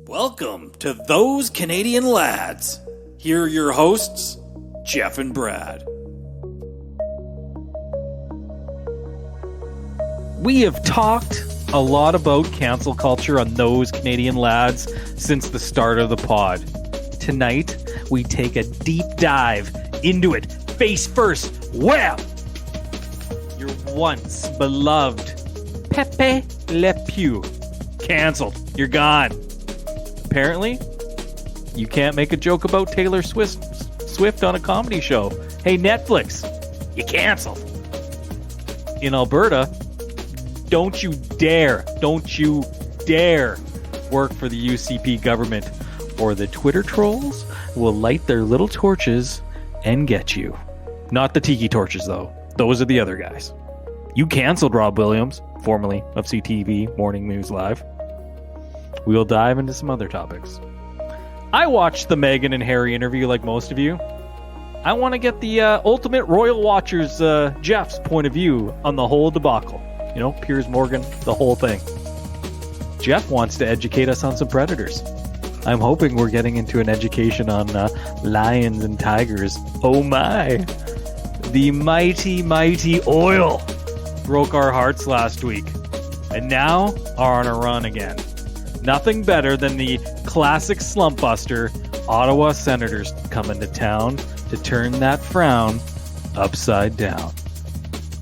Welcome to Those Canadian Lads. Here are your hosts, Jeff and Brad. We have talked a lot about cancel culture on Those Canadian Lads since the start of the pod. Tonight, we take a deep dive into it, face first. Well, your once beloved Pepe Le Pew. Canceled. You're gone. Apparently, you can't make a joke about Taylor Swift on a comedy show. Hey, Netflix, you canceled. In Alberta, don't you dare work for the UCP government, or the Twitter trolls will light their little torches and get you. Not the tiki torches, though. Those are the other guys. You canceled Rob Williams, formerly of CTV Morning News Live. We will dive into some other topics. I watched the Meghan and Harry interview like most of you. I want to get the ultimate royal watcher's Jeff's point of view on the whole debacle. You know, Piers Morgan, the whole thing. Jeff wants to educate us on some predators. I'm hoping we're getting into an education on lions and tigers. Oh my. The mighty oil broke our hearts last week, and now are on a run again. Nothing better than the classic slump buster Ottawa Senators coming to town to turn that frown upside down.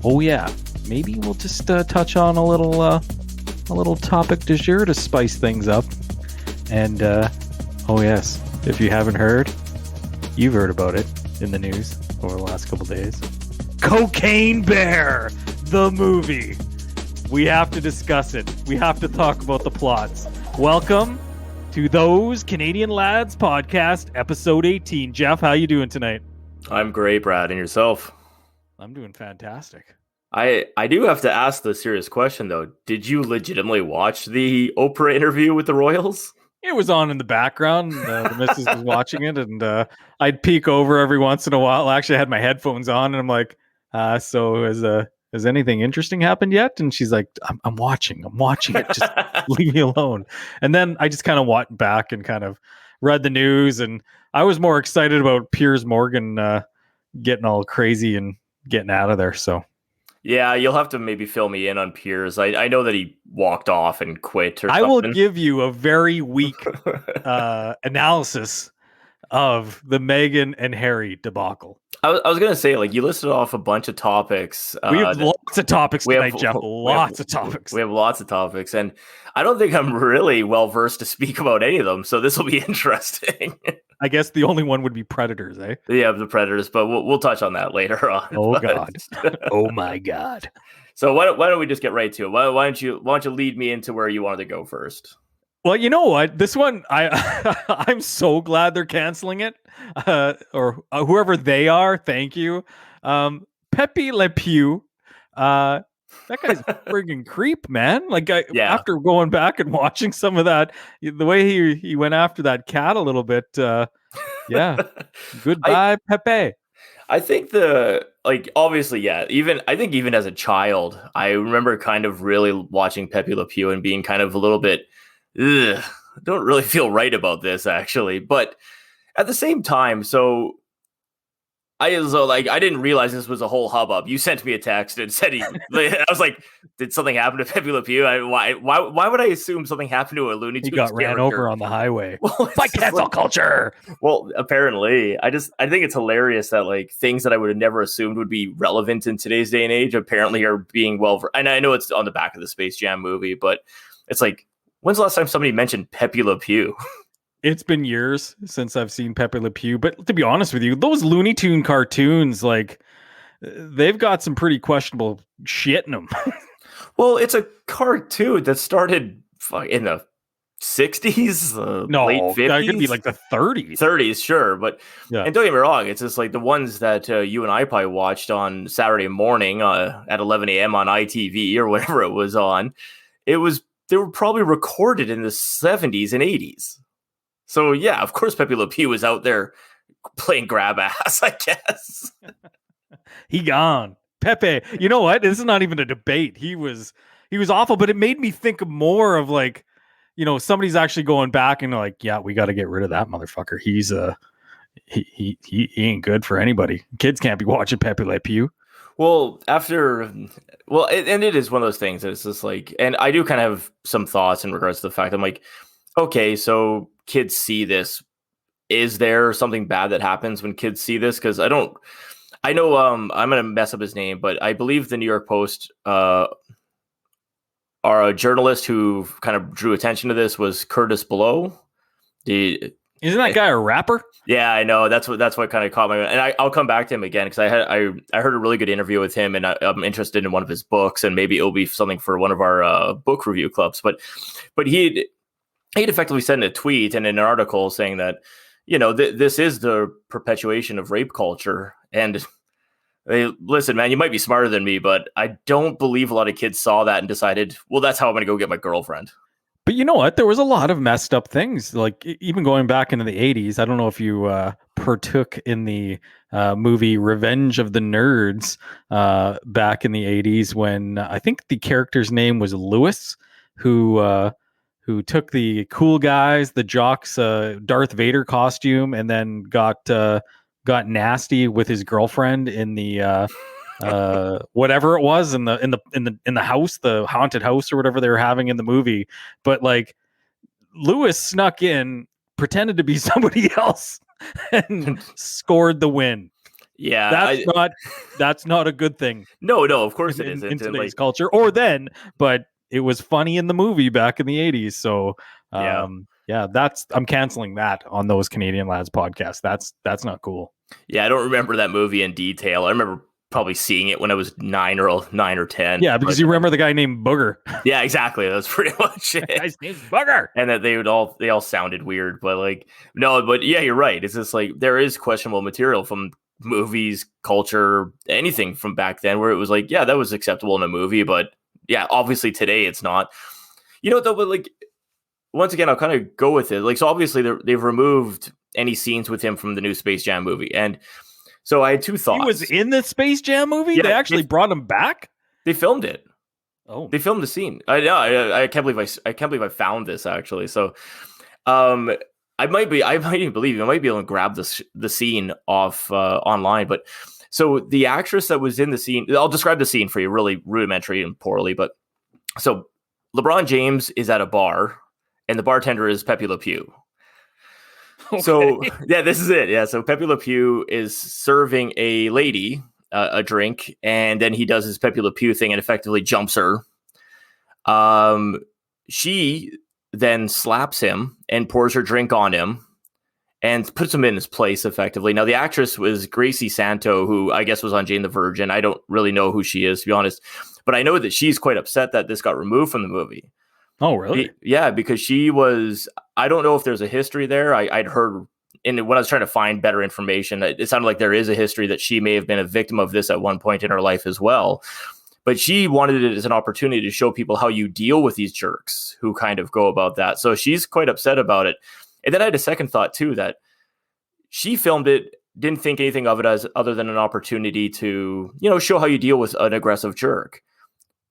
Oh yeah, maybe we'll just touch on a little topic du jour to spice things up. And oh yes, if you haven't heard, you've heard about it in the news over the last couple days. Cocaine Bear, the movie. We have to discuss it. We have to talk about the plots. Welcome to Those Canadian Lads podcast, episode 18. Jeff, how you doing tonight? I'm great, Brad. And yourself? I'm doing fantastic. I do have to ask the serious question, though. Did you legitimately watch the Oprah interview with the Royals? It was on in the background. The missus was watching it, and I'd peek over every once in a while. Actually, I had my headphones on, and I'm like, so has anything interesting happened yet? And she's like, I'm watching it. Just leave me alone. And then I just kind of went back and kind of read the news. And I was more excited about Piers Morgan getting all crazy and getting out of there. So, yeah, you'll have to maybe fill me in on Piers. I know that he walked off and quit or something. I will give you a very weak analysis of the Meghan and Harry debacle. I was going to say, like, you listed off a bunch of topics. We have lots of topics tonight, Jeff. Lots of topics. We have lots of topics, and I don't think I'm really well-versed to speak about any of them, so this will be interesting. I guess the only one would be predators, eh? Yeah, the predators, but we'll touch on that later on. Oh, God. Oh, my God. So why don't we just get right to it? Why don't you lead me into where you wanted to go first? Well, you know what? This one, I'm so glad they're canceling it, or whoever they are. Thank you, Pepe Le Pew. That guy's a friggin' creep, man. Like, after going back and watching some of that, the way he went after that cat a little bit. Yeah, goodbye, Pepe. I think obviously, yeah. Even as a child, I remember kind of really watching Pepe Le Pew and being kind of a little bit. I don't really feel right about this, actually. But at the same time, I didn't realize this was a whole hubbub. You sent me a text and said I was like, did something happen to Pepe Le Pew? Why would I assume something happened to a Looney Tunes character? He got ran over on the highway. Well, by cancel culture. Well, apparently. I think it's hilarious that like things that I would have never assumed would be relevant in today's day and age apparently are being and I know it's on the back of the Space Jam movie, but it's like, when's the last time somebody mentioned Pepe Le Pew? It's been years since I've seen Pepe Le Pew, but to be honest with you, those Looney Tune cartoons, like, they've got some pretty questionable shit in them. Well, it's a cartoon that started in the 60s, late 50s. That could be like the 30s. 30s, sure, but yeah. And don't get me wrong, it's just like the ones that you and I probably watched on Saturday morning at 11 a.m. on ITV or whatever it was on. They were probably recorded in the 70s and 80s. So, yeah, of course, Pepe Le Pew was out there playing grab ass, I guess. He gone. Pepe, you know what? This is not even a debate. He was awful, but it made me think more of like, somebody's actually going back and like, yeah, we got to get rid of that motherfucker. He's he ain't good for anybody. Kids can't be watching Pepe Le Pew. Well, and it is one of those things. It's just like, and I do kind of have some thoughts in regards to the fact I'm like, okay, so kids see this. Is there something bad that happens when kids see this? Because I know I'm gonna mess up his name, but I believe the New York Post are a journalist who kind of drew attention to this was Curtis Blow. Isn't that guy a rapper? Yeah, I know. That's what kind of caught my. And I'll come back to him again because I heard a really good interview with him, and I'm interested in one of his books, and maybe it'll be something for one of our book review clubs. But he'd effectively sent a tweet and an article saying that this is the perpetuation of rape culture. And hey, listen, man, you might be smarter than me, but I don't believe a lot of kids saw that and decided, well, that's how I'm going to go get my girlfriend. But you know what? There was a lot of messed up things, like even going back into the 80s. I don't know if you partook in the movie Revenge of the Nerds back in the 80s when I think the character's name was Lewis, who took the cool guys, the jocks, Darth Vader costume, and then got nasty with his girlfriend in the whatever it was in the house, the haunted house or whatever they were having in the movie. But like Lewis snuck in, pretended to be somebody else, and scored the win. Yeah, that's not a good thing. No, of course it isn't in today's culture or then, but it was funny in the movie back in the 80s. So I'm canceling that on those Canadian Lads podcast. That's not cool. Yeah, I don't remember that movie in detail. I remember probably seeing it when I was 9 or 10. Yeah, because you remember the guy named Booger. Yeah, exactly. That's pretty much it. The guy's name's Booger. And that they all sounded weird, but like no, but yeah, you're right. It's just like there is questionable material from movies, culture, anything from back then where it was like, yeah, that was acceptable in a movie, but yeah, obviously today it's not. Though, but like once again, I'll kind of go with it. Like, so obviously they've removed any scenes with him from the new Space Jam movie, and so I had two thoughts. He was in the Space Jam movie? Yeah, they actually brought him back? They filmed it. Oh. They filmed the scene. I can't believe I found this actually. So I might even believe you. I might be able to grab the scene off online. But so the actress that was in the scene, I'll describe the scene for you really rudimentary and poorly. But so LeBron James is at a bar and the bartender is Pepe Le Pew. Okay. So yeah, this is it. Yeah. So Pepe Le Pew is serving a lady a drink, and then he does his Pepe Le Pew thing and effectively jumps her. She then slaps him and pours her drink on him and puts him in his place effectively. Now, the actress was Gracie Santo, who I guess was on Jane the Virgin. I don't really know who she is, to be honest, but I know that she's quite upset that this got removed from the movie. Oh, really? Yeah, because she was, I don't know if there's a history there. I'd heard, and when I was trying to find better information, it sounded like there is a history that she may have been a victim of this at one point in her life as well. But she wanted it as an opportunity to show people how you deal with these jerks who kind of go about that. So she's quite upset about it. And then I had a second thought too, that she filmed it, didn't think anything of it as other than an opportunity to, show how you deal with an aggressive jerk.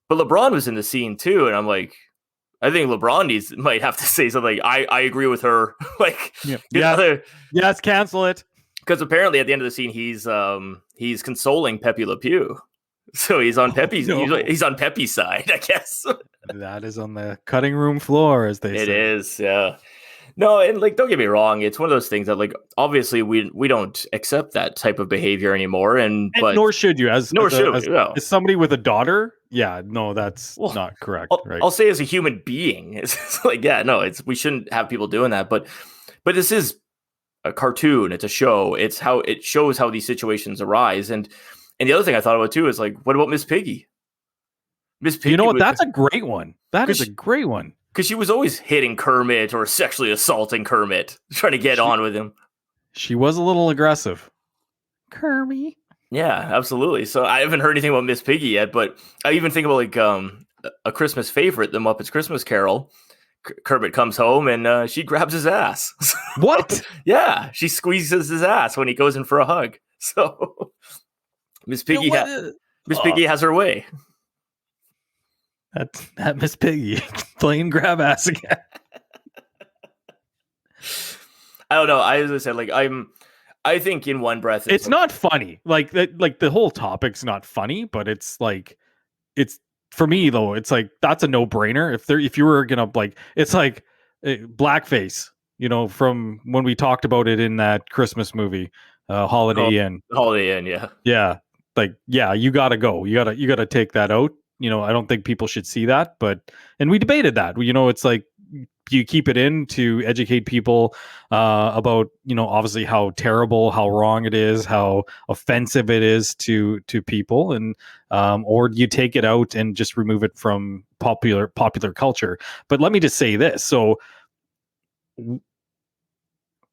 But LeBron was in the scene too. And I'm like, I think LeBron might have to say something. I agree with her. Like, yes, cancel it. Because apparently at the end of the scene, he's consoling Pepe Le Pew. So he's on Pepe's. He's on Pepe's side, I guess. That is on the cutting room floor, as they say. It is, yeah. No, and like, don't get me wrong. It's one of those things that, like, obviously we don't accept that type of behavior anymore, but nor should you. As somebody with a daughter, yeah, no, that's not correct. I'll say as a human being, it's like, yeah, no, we shouldn't have people doing that. But this is a cartoon. It's a show. It's how it shows how these situations arise. And the other thing I thought about too is like, what about Miss Piggy? Miss Piggy, that's a great one. That is a great one. Because she was always hitting Kermit or sexually assaulting Kermit, trying to get on with him. She was a little aggressive. Kermit. Yeah, absolutely. So I haven't heard anything about Miss Piggy yet, but I even think about like a Christmas favorite, The Muppets Christmas Carol. Kermit comes home and she grabs his ass. What? Yeah, she squeezes his ass when he goes in for a hug. So Miss Piggy, Piggy has her way. That Miss Piggy playing grab ass again. I don't know. As I said, like I think in one breath, It's not funny. Like that. Like the whole topic's not funny, but it's like it's for me though. It's like that's a no brainer. If you were gonna like, it's like blackface. You know, from when we talked about it in that Christmas movie, Holiday Inn. Holiday Inn, yeah. Yeah, like yeah, you gotta go. You gotta take that out. You know, I don't think people should see that, but and we debated that. You know, it's like you keep it in to educate people about obviously how terrible, how wrong it is, how offensive it is to people, and or you take it out and just remove it from popular culture. But let me just say this: so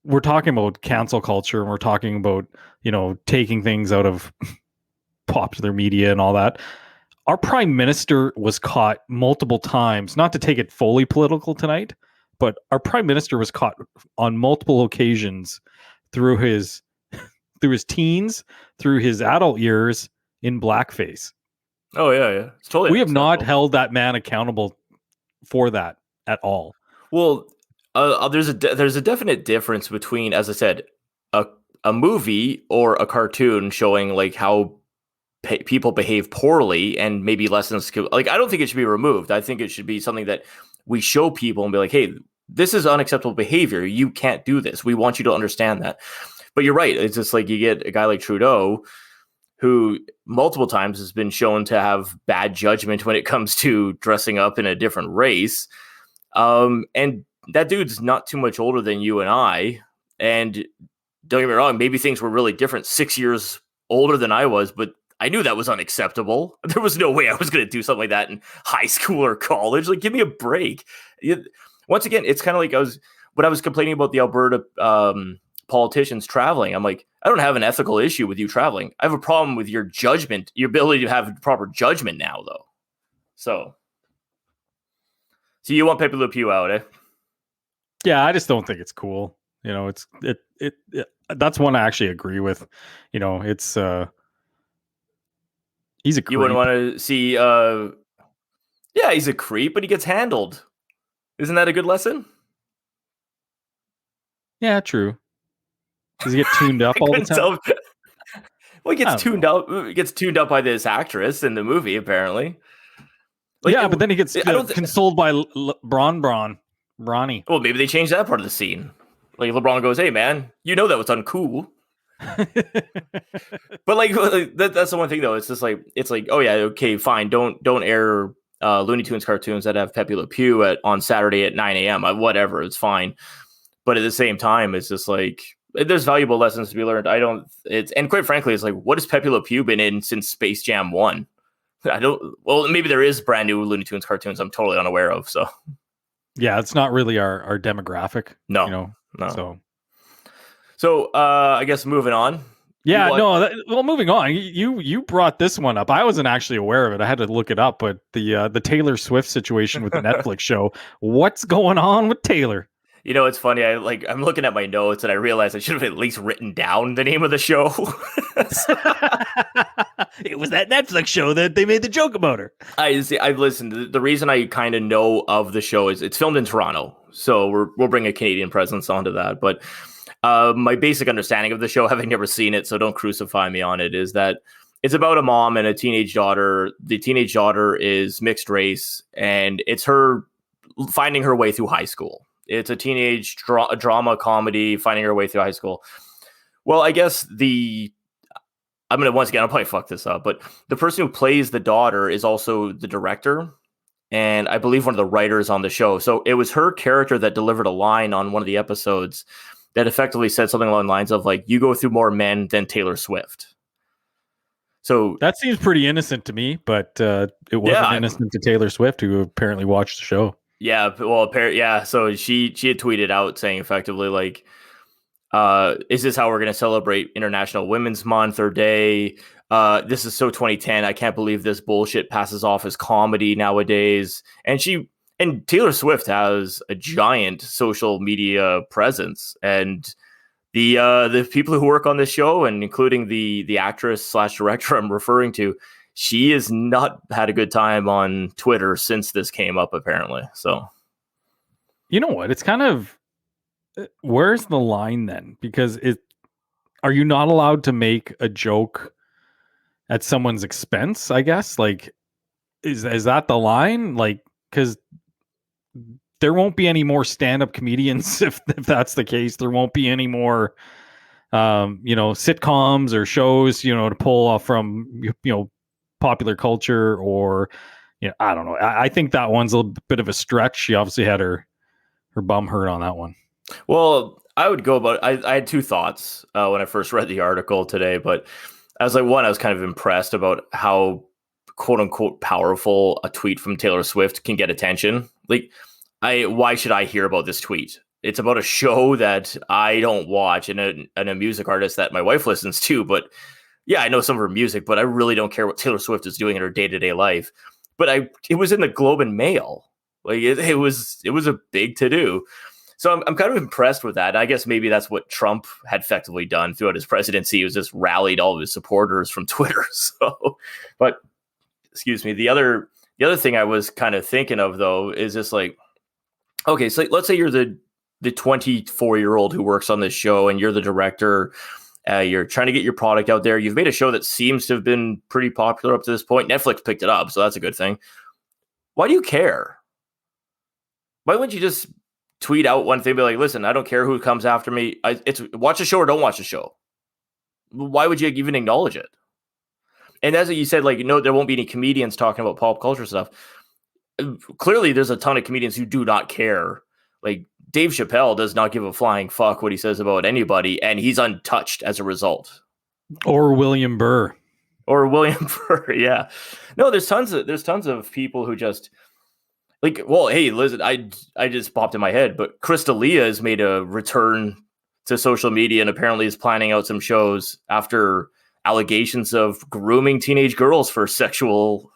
we're talking about cancel culture, and we're talking about taking things out of popular media and all that. Our prime minister was caught multiple times, not to take it fully political tonight, but our prime minister was caught on multiple occasions through his teens, through his adult years in blackface. Oh yeah. It's totally we have not unacceptable. held that man accountable for that at all. Well, there's a definite difference between, as I said, a movie or a cartoon showing like how people behave poorly and maybe lessons. Like, I don't think it should be removed. I think it should be something that we show people and be like, hey, this is unacceptable behavior. You can't do this. We want you to understand that. But you're right. It's just like you get a guy like Trudeau, who multiple times has been shown to have bad judgment when it comes to dressing up in a different race. And that dude's not too much older than you and I. And don't get me wrong, maybe things were really different 6 years older than I was, but I knew that was unacceptable. There was no way I was going to do something like that in high school or college. Like, give me a break. Once again, it's kind of like when I was complaining about the Alberta politicians traveling. I'm like, I don't have an ethical issue with you traveling. I have a problem with your judgment, your ability to have proper judgment now, though. So you want Pepe Le Pew out, eh? Yeah, I just don't think it's cool. It's that's one I actually agree with. It's he's a creep. You wouldn't want to see yeah, he's a creep, but he gets handled. Isn't that a good lesson? Yeah, true. Does he get tuned up all the time? Well, he gets tuned up. Gets tuned up by this actress in the movie, apparently. Like, yeah, but then he gets consoled by Bronny. Well, maybe they changed that part of the scene. Like, LeBron goes, "Hey, man, you know that was uncool." But like that's the one thing, though. It's just like oh yeah, okay, fine. Don't air Looney Tunes cartoons that have Pepe Le Pew on Saturday at 9 a.m. Whatever, it's fine. But at the same time, it's just like there's valuable lessons to be learned. And quite frankly, it's like, what has Pepe Le Pew been in since Space Jam 1? Well, maybe there is brand new Looney Tunes cartoons I'm totally unaware of. So yeah, it's not really our demographic. No. So I guess moving on. Yeah, moving on. You brought this one up. I wasn't actually aware of it. I had to look it up. But the Taylor Swift situation with the Netflix show. What's going on with Taylor? It's funny. I'm looking at my notes and I realized I should have at least written down the name of the show. It was that Netflix show that they made the joke about her. I've listened. The reason I kind of know of the show is it's filmed in Toronto, so we'll bring a Canadian presence onto that. But my basic understanding of the show, having never seen it, so don't crucify me on it, is that it's about a mom and a teenage daughter. The teenage daughter is mixed race, and it's her finding her way through high school. It's a teenage drama comedy, finding her way through high school. Well, I guess I'm going to, once again, I'll probably fuck this up, but the person who plays the daughter is also the director, and I believe one of the writers on the show. So it was her character that delivered a line on one of the episodes that effectively said something along the lines of, like, you go through more men than Taylor Swift. So that seems pretty innocent to me, but it wasn't innocent to Taylor Swift, who apparently watched the show. Yeah, well, so she had tweeted out saying effectively, like, is this how we're going to celebrate International Women's Month or Day? This is so 2010. I can't believe this bullshit passes off as comedy nowadays. And Taylor Swift has a giant social media presence, and the people who work on this show, and including the actress / director I'm referring to, she has not had a good time on Twitter since this came up, apparently. So, you know what? It's kind of Where's the line then? Because are you not allowed to make a joke at someone's expense? I guess like is that the line? Like because there won't be any more stand-up comedians if that's the case. There won't be any more sitcoms or shows to pull off from popular culture or I don't know. I think that one's a little bit of a stretch. She obviously had her bum hurt on that one. Well, I would go about. I had two thoughts when I first read the article today, but I was like, one, I was kind of impressed about how quote unquote powerful a tweet from Taylor Swift can get attention. Like, why should I hear about this tweet? It's about a show that I don't watch and a music artist that my wife listens to. But yeah, I know some of her music, but I really don't care what Taylor Swift is doing in her day-to-day life. But it was in the Globe and Mail. Like it was a big to-do. So I'm kind of impressed with that. I guess maybe that's what Trump had effectively done throughout his presidency. He was just rallied all of his supporters from Twitter. So, but excuse me. The other thing I was kind of thinking of though is just like, okay, so let's say you're the 24-year-old who works on this show and you're the director. You're trying to get your product out there. You've made a show that seems to have been pretty popular up to this point. Netflix picked it up, so that's a good thing. Why do you care? Why wouldn't you just tweet out one thing, be like, listen, I don't care who comes after me. It's watch the show or don't watch the show. Why would you even acknowledge it? And as you said, like, there won't be any comedians talking about pop culture stuff. Clearly, there's a ton of comedians who do not care. Like, Dave Chappelle does not give a flying fuck what he says about anybody, and he's untouched as a result. Or William Burr. Yeah. No, there's tons of people who just like, well, hey, listen, I just popped in my head, but Chris D'Elia has made a return to social media and apparently is planning out some shows after allegations of grooming teenage girls for sexual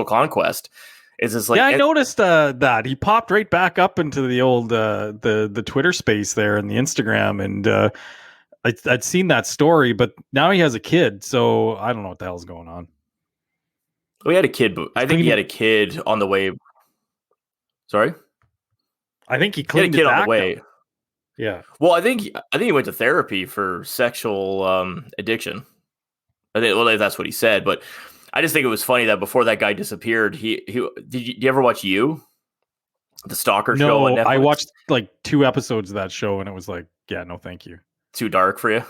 conquest. It's just like, yeah, I noticed that he popped right back up into the old the Twitter space there and the Instagram, and I'd seen that story, but now he has a kid, so I don't know what the hell's going on. We had a kid, but I think he had a kid on the way. Sorry, I think he cleaned it back on the way. Though. Yeah. Well, I think he went to therapy for sexual addiction. I think, well, that's what he said, but I just think it was funny that before that guy disappeared, did you ever watch You? The stalker show on Netflix? I watched like 2 episodes of that show and it was like, yeah, no thank you. Too dark for you?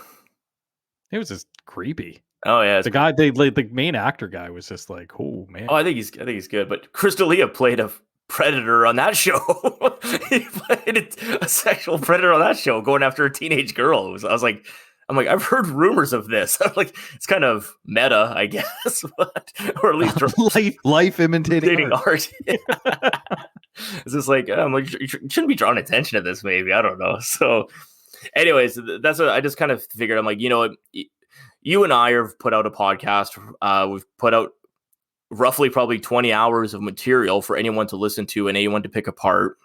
It was just creepy. Oh yeah. The guy the main actor guy was just like, oh man. Oh, I think he's good, but Chris D'Elia played a predator on that show. He played a sexual predator on that show going after a teenage girl. I'm like, I've heard rumors of this. I'm like, it's kind of meta, I guess, or at least life imitating art. It's just like, you shouldn't be drawing attention to this. Maybe, I don't know. So, anyways, that's what I just kind of figured. I'm like, you and I have put out a podcast. We've put out roughly probably 20 hours of material for anyone to listen to and anyone to pick apart.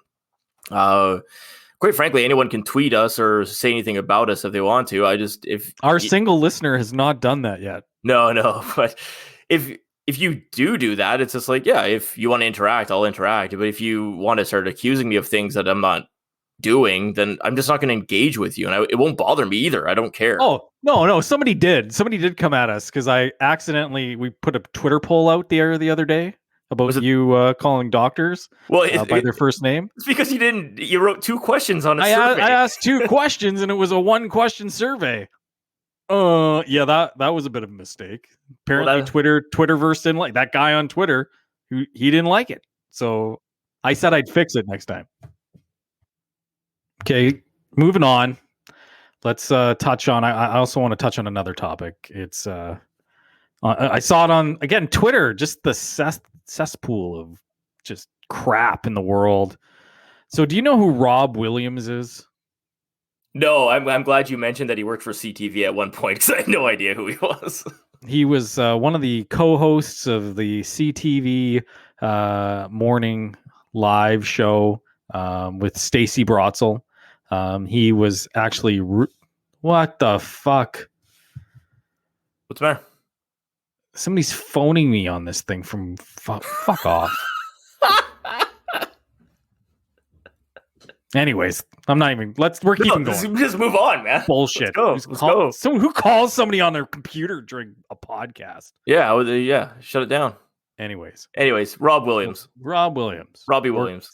Quite frankly, anyone can tweet us or say anything about us if they want to. If our single listener has not done that yet. No, but if you do that, it's just like, yeah, if you want to interact, I'll interact. But if you want to start accusing me of things that I'm not doing, then I'm just not going to engage with you, and it won't bother me either. I don't care. Oh no, somebody did come at us because we put a Twitter poll out there the other day about you calling doctors by their first name. It's because you wrote 2 questions on a survey. I asked 2 questions and it was a 1-question survey. Yeah, that was a bit of a mistake. Apparently Twitterverse didn't like that guy on Twitter. He didn't like it. So I said I'd fix it next time. Okay, moving on. Let's touch on. I also want to touch on another topic. It's I saw it on again Twitter. Just the cesspool of just crap in the world. So, do you know who Rob Williams is? No, I'm glad you mentioned that he worked for CTV at one point because I had no idea who he was. He was one of the co-hosts of the CTV morning live show with Stacey Brotzel. He was actually what the fuck? What's the matter? Somebody's phoning me on this thing from fuck off. Anyways, I'm not even. We're keeping going. Just move on, man. Bullshit. Let's go. Who calls somebody on their computer during a podcast? Yeah. Shut it down. Anyways, Rob Williams. Robbie Williams. Robbie Williams.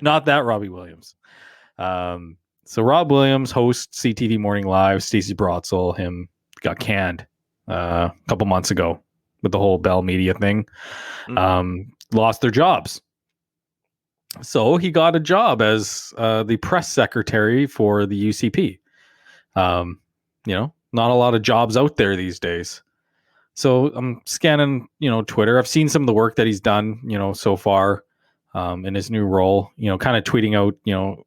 Not that Robbie Williams. So Rob Williams hosts CTV Morning Live. Stacey Brotzel, him got canned a couple months ago with the whole Bell Media thing. Lost their jobs. So he got a job as the press secretary for the UCP. Not a lot of jobs out there these days. So I'm scanning, Twitter. I've seen some of the work that he's done, so far in his new role, kind of tweeting out,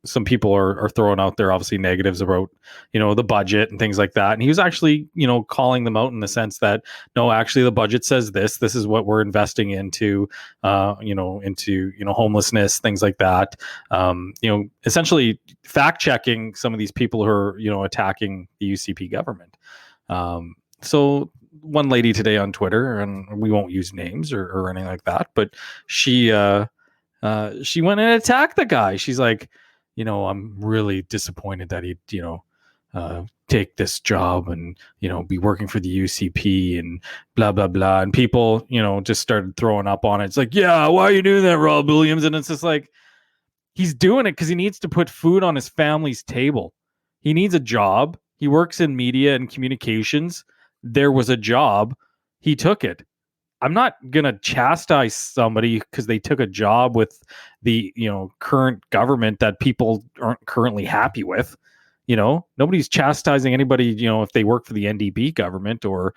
some people are throwing out there, obviously negatives about, the budget and things like that. And he was actually, calling them out in the sense that, no, actually the budget says this is what we're investing into, homelessness, things like that. Essentially fact checking some of these people who are, attacking the UCP government. So one lady today on Twitter, and we won't use names or anything like that, but she went and attacked the guy. She's like, I'm really disappointed that he'd, take this job and, be working for the UCP and blah, blah, blah. And people, just started throwing up on it. It's like, yeah, why are you doing that, Rob Williams? And it's just like, he's doing it because he needs to put food on his family's table. He needs a job. He works in media and communications. There was a job. He took it. I'm not going to chastise somebody because they took a job with the, current government that people aren't currently happy with. Nobody's chastising anybody, if they work for the NDP government or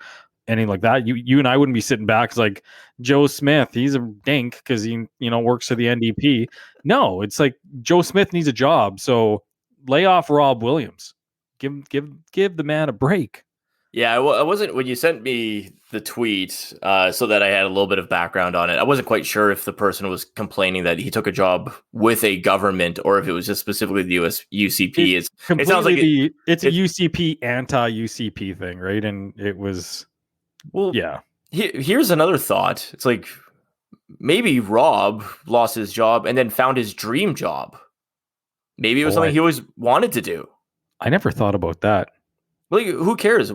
anything like that. You and I wouldn't be sitting back like Joe Smith. He's a dink because he, works for the NDP. No, it's like Joe Smith needs a job. So lay off Rob Williams. Give the man a break. Yeah, I wasn't, when you sent me the tweet so that I had a little bit of background on it, I wasn't quite sure if the person was complaining that he took a job with a government or if it was just specifically the UCP. It sounds like it's a UCP anti-UCP thing, right? And it was, well, yeah. Here's another thought. It's like maybe Rob lost his job and then found his dream job. Maybe it was something he always wanted to do. I never thought about that. Well, who cares?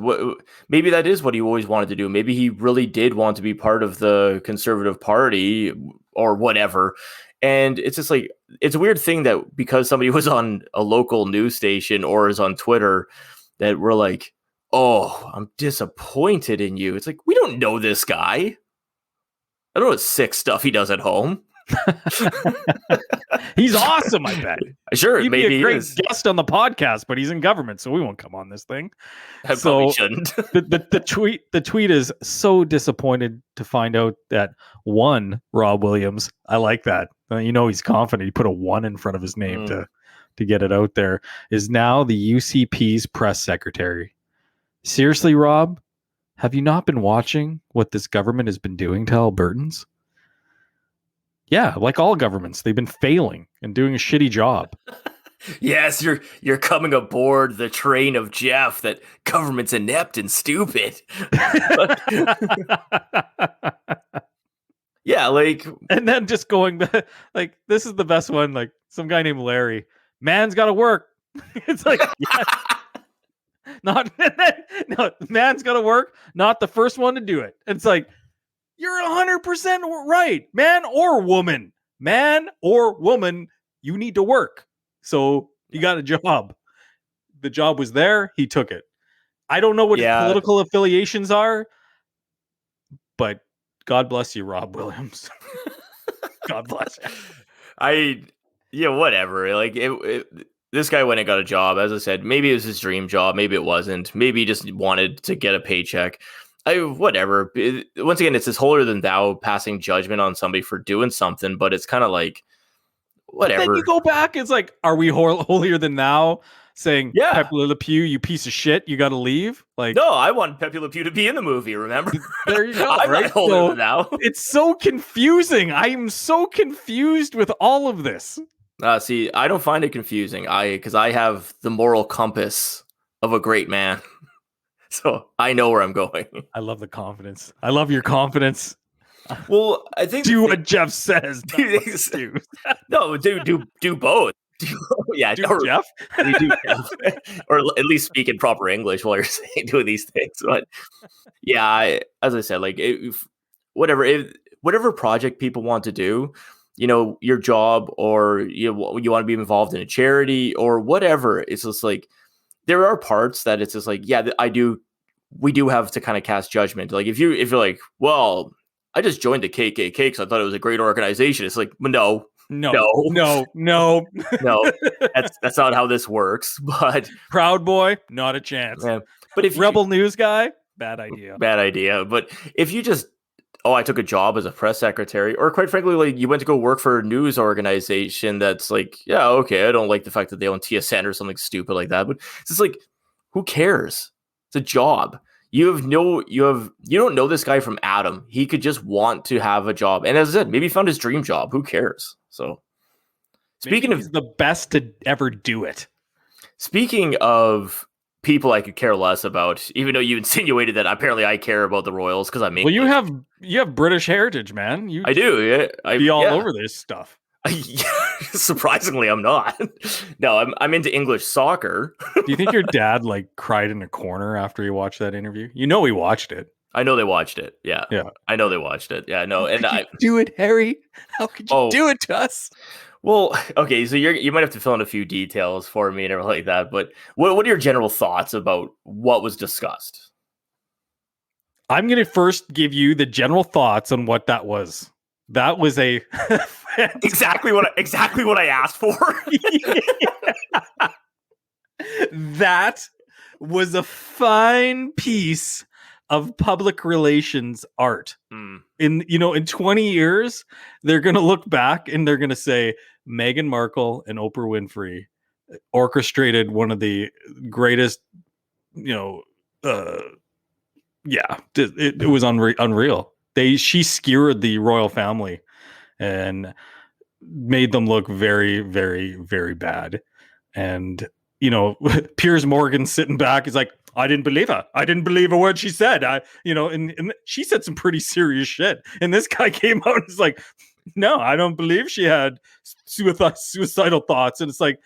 Maybe that is what he always wanted to do. Maybe he really did want to be part of the Conservative Party or whatever. And it's just like, it's a weird thing that because somebody was on a local news station or is on Twitter that we're like, oh, I'm disappointed in you. It's like, we don't know this guy. I don't know what sick stuff he does at home. He's awesome, I bet. Sure, he'd maybe be a great is. guest on the podcast, but he's in government, so we won't come on this thing. I probably shouldn't. the tweet is so disappointed to find out that one Rob Williams. I like that. He's confident. He put a 1 in front of his name to get it out there. Is now the UCP's press secretary. Seriously, Rob, have you not been watching what this government has been doing to Albertans? Yeah, like all governments, they've been failing and doing a shitty job. Yes, you're coming aboard the train of Geoff that government's inept and stupid. Yeah, like, and then just going like, this is the best one. Like some guy named Larry, man's got to work. It's like, yeah. No, man's got to work. Not the first one to do it. It's like, you're 100% right, man or woman, you need to work. So you got a job. The job was there. He took it. I don't know what his political affiliations are, but God bless you, Rob Williams. God bless you. Whatever. Like this guy went and got a job. As I said, maybe it was his dream job. Maybe it wasn't. Maybe he just wanted to get a paycheck. Whatever. Once again, it's this holier than thou passing judgment on somebody for doing something, but it's kind of like, whatever. But then you go back, it's like, are we holier than thou saying, Pepe Le Pew, you piece of shit, you got to leave? Like, no, I want Pepe Le Pew to be in the movie, remember? There you go, I'm right? not holier than thou. It's so confusing. I am so confused with all of this. See, I don't find it confusing. Because I have the moral compass of a great man. So I know where I'm going. I love the confidence. I love your confidence. Well, I think Do what Jeff says. do. No, do both. Yeah, Do Jeff? we do, or at least speak in proper English while you're doing these things. But yeah, as I said, like whatever project people want to do, your job, or you want to be involved in a charity or whatever. It's just like there are parts that it's just like, yeah, we do have to kind of cast judgment. Like if you're like, well, I just joined the KKK because I thought it was a great organization. It's like, no. No. That's not how this works. But Proud Boy, not a chance. Yeah. But if Rebel News guy, bad idea. But if you just, I took a job as a press secretary, or quite frankly, like you went to go work for a news organization that's like, yeah, okay, I don't like the fact that they own TSN or something stupid like that, but it's just like, who cares? It's a job. You don't know this guy from Adam. He could just want to have a job. And as I said, maybe he found his dream job. Who cares? So speaking of, he's the best to ever do it. Speaking of people I could care less about, even though you insinuated that apparently I care about the Royals because I mean, well, you have British heritage, man. I do. Yeah, I be all over this stuff. Surprisingly, I'm not. No, I'm into English soccer. Do you think your dad like cried in a corner after he watched that interview? He watched it. I know they watched it. Yeah. I know they watched it. Yeah. No. And I do it, Harry. How could you do it to us? Well, okay. So you might have to fill in a few details for me and everything like that. But what are your general thoughts about what was discussed? I'm going to first give you the general thoughts on what that was. That was a exactly what I asked for. That was a fine piece of public relations art. In 20 years, they're going to look back and they're going to say Meghan Markle and Oprah Winfrey orchestrated one of the greatest, it was unreal. She skewered the royal family and made them look very, very, very bad. And, Piers Morgan sitting back is like, I didn't believe her. I didn't believe a word she said. And she said some pretty serious shit. And this guy came out and was like, no, I don't believe she had suicidal thoughts. And it's like,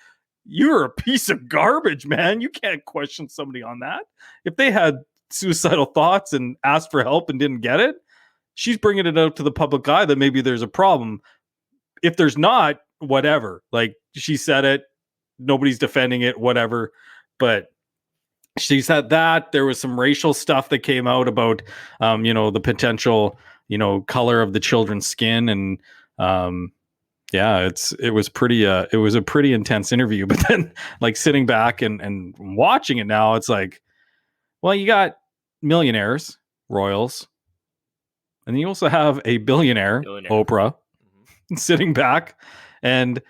you're a piece of garbage, man. You can't question somebody on that. If they had suicidal thoughts and asked for help and didn't get it, she's bringing it out to the public eye that maybe there's a problem. If there's not, whatever. Like, she said it, nobody's defending it, whatever. But she said that there was some racial stuff that came out about, the potential, color of the children's skin. And, it was a pretty intense interview. But then, like, sitting back and watching it now, it's like, well, you got millionaires, royals, and then you also have a billionaire. Oprah, sitting back, and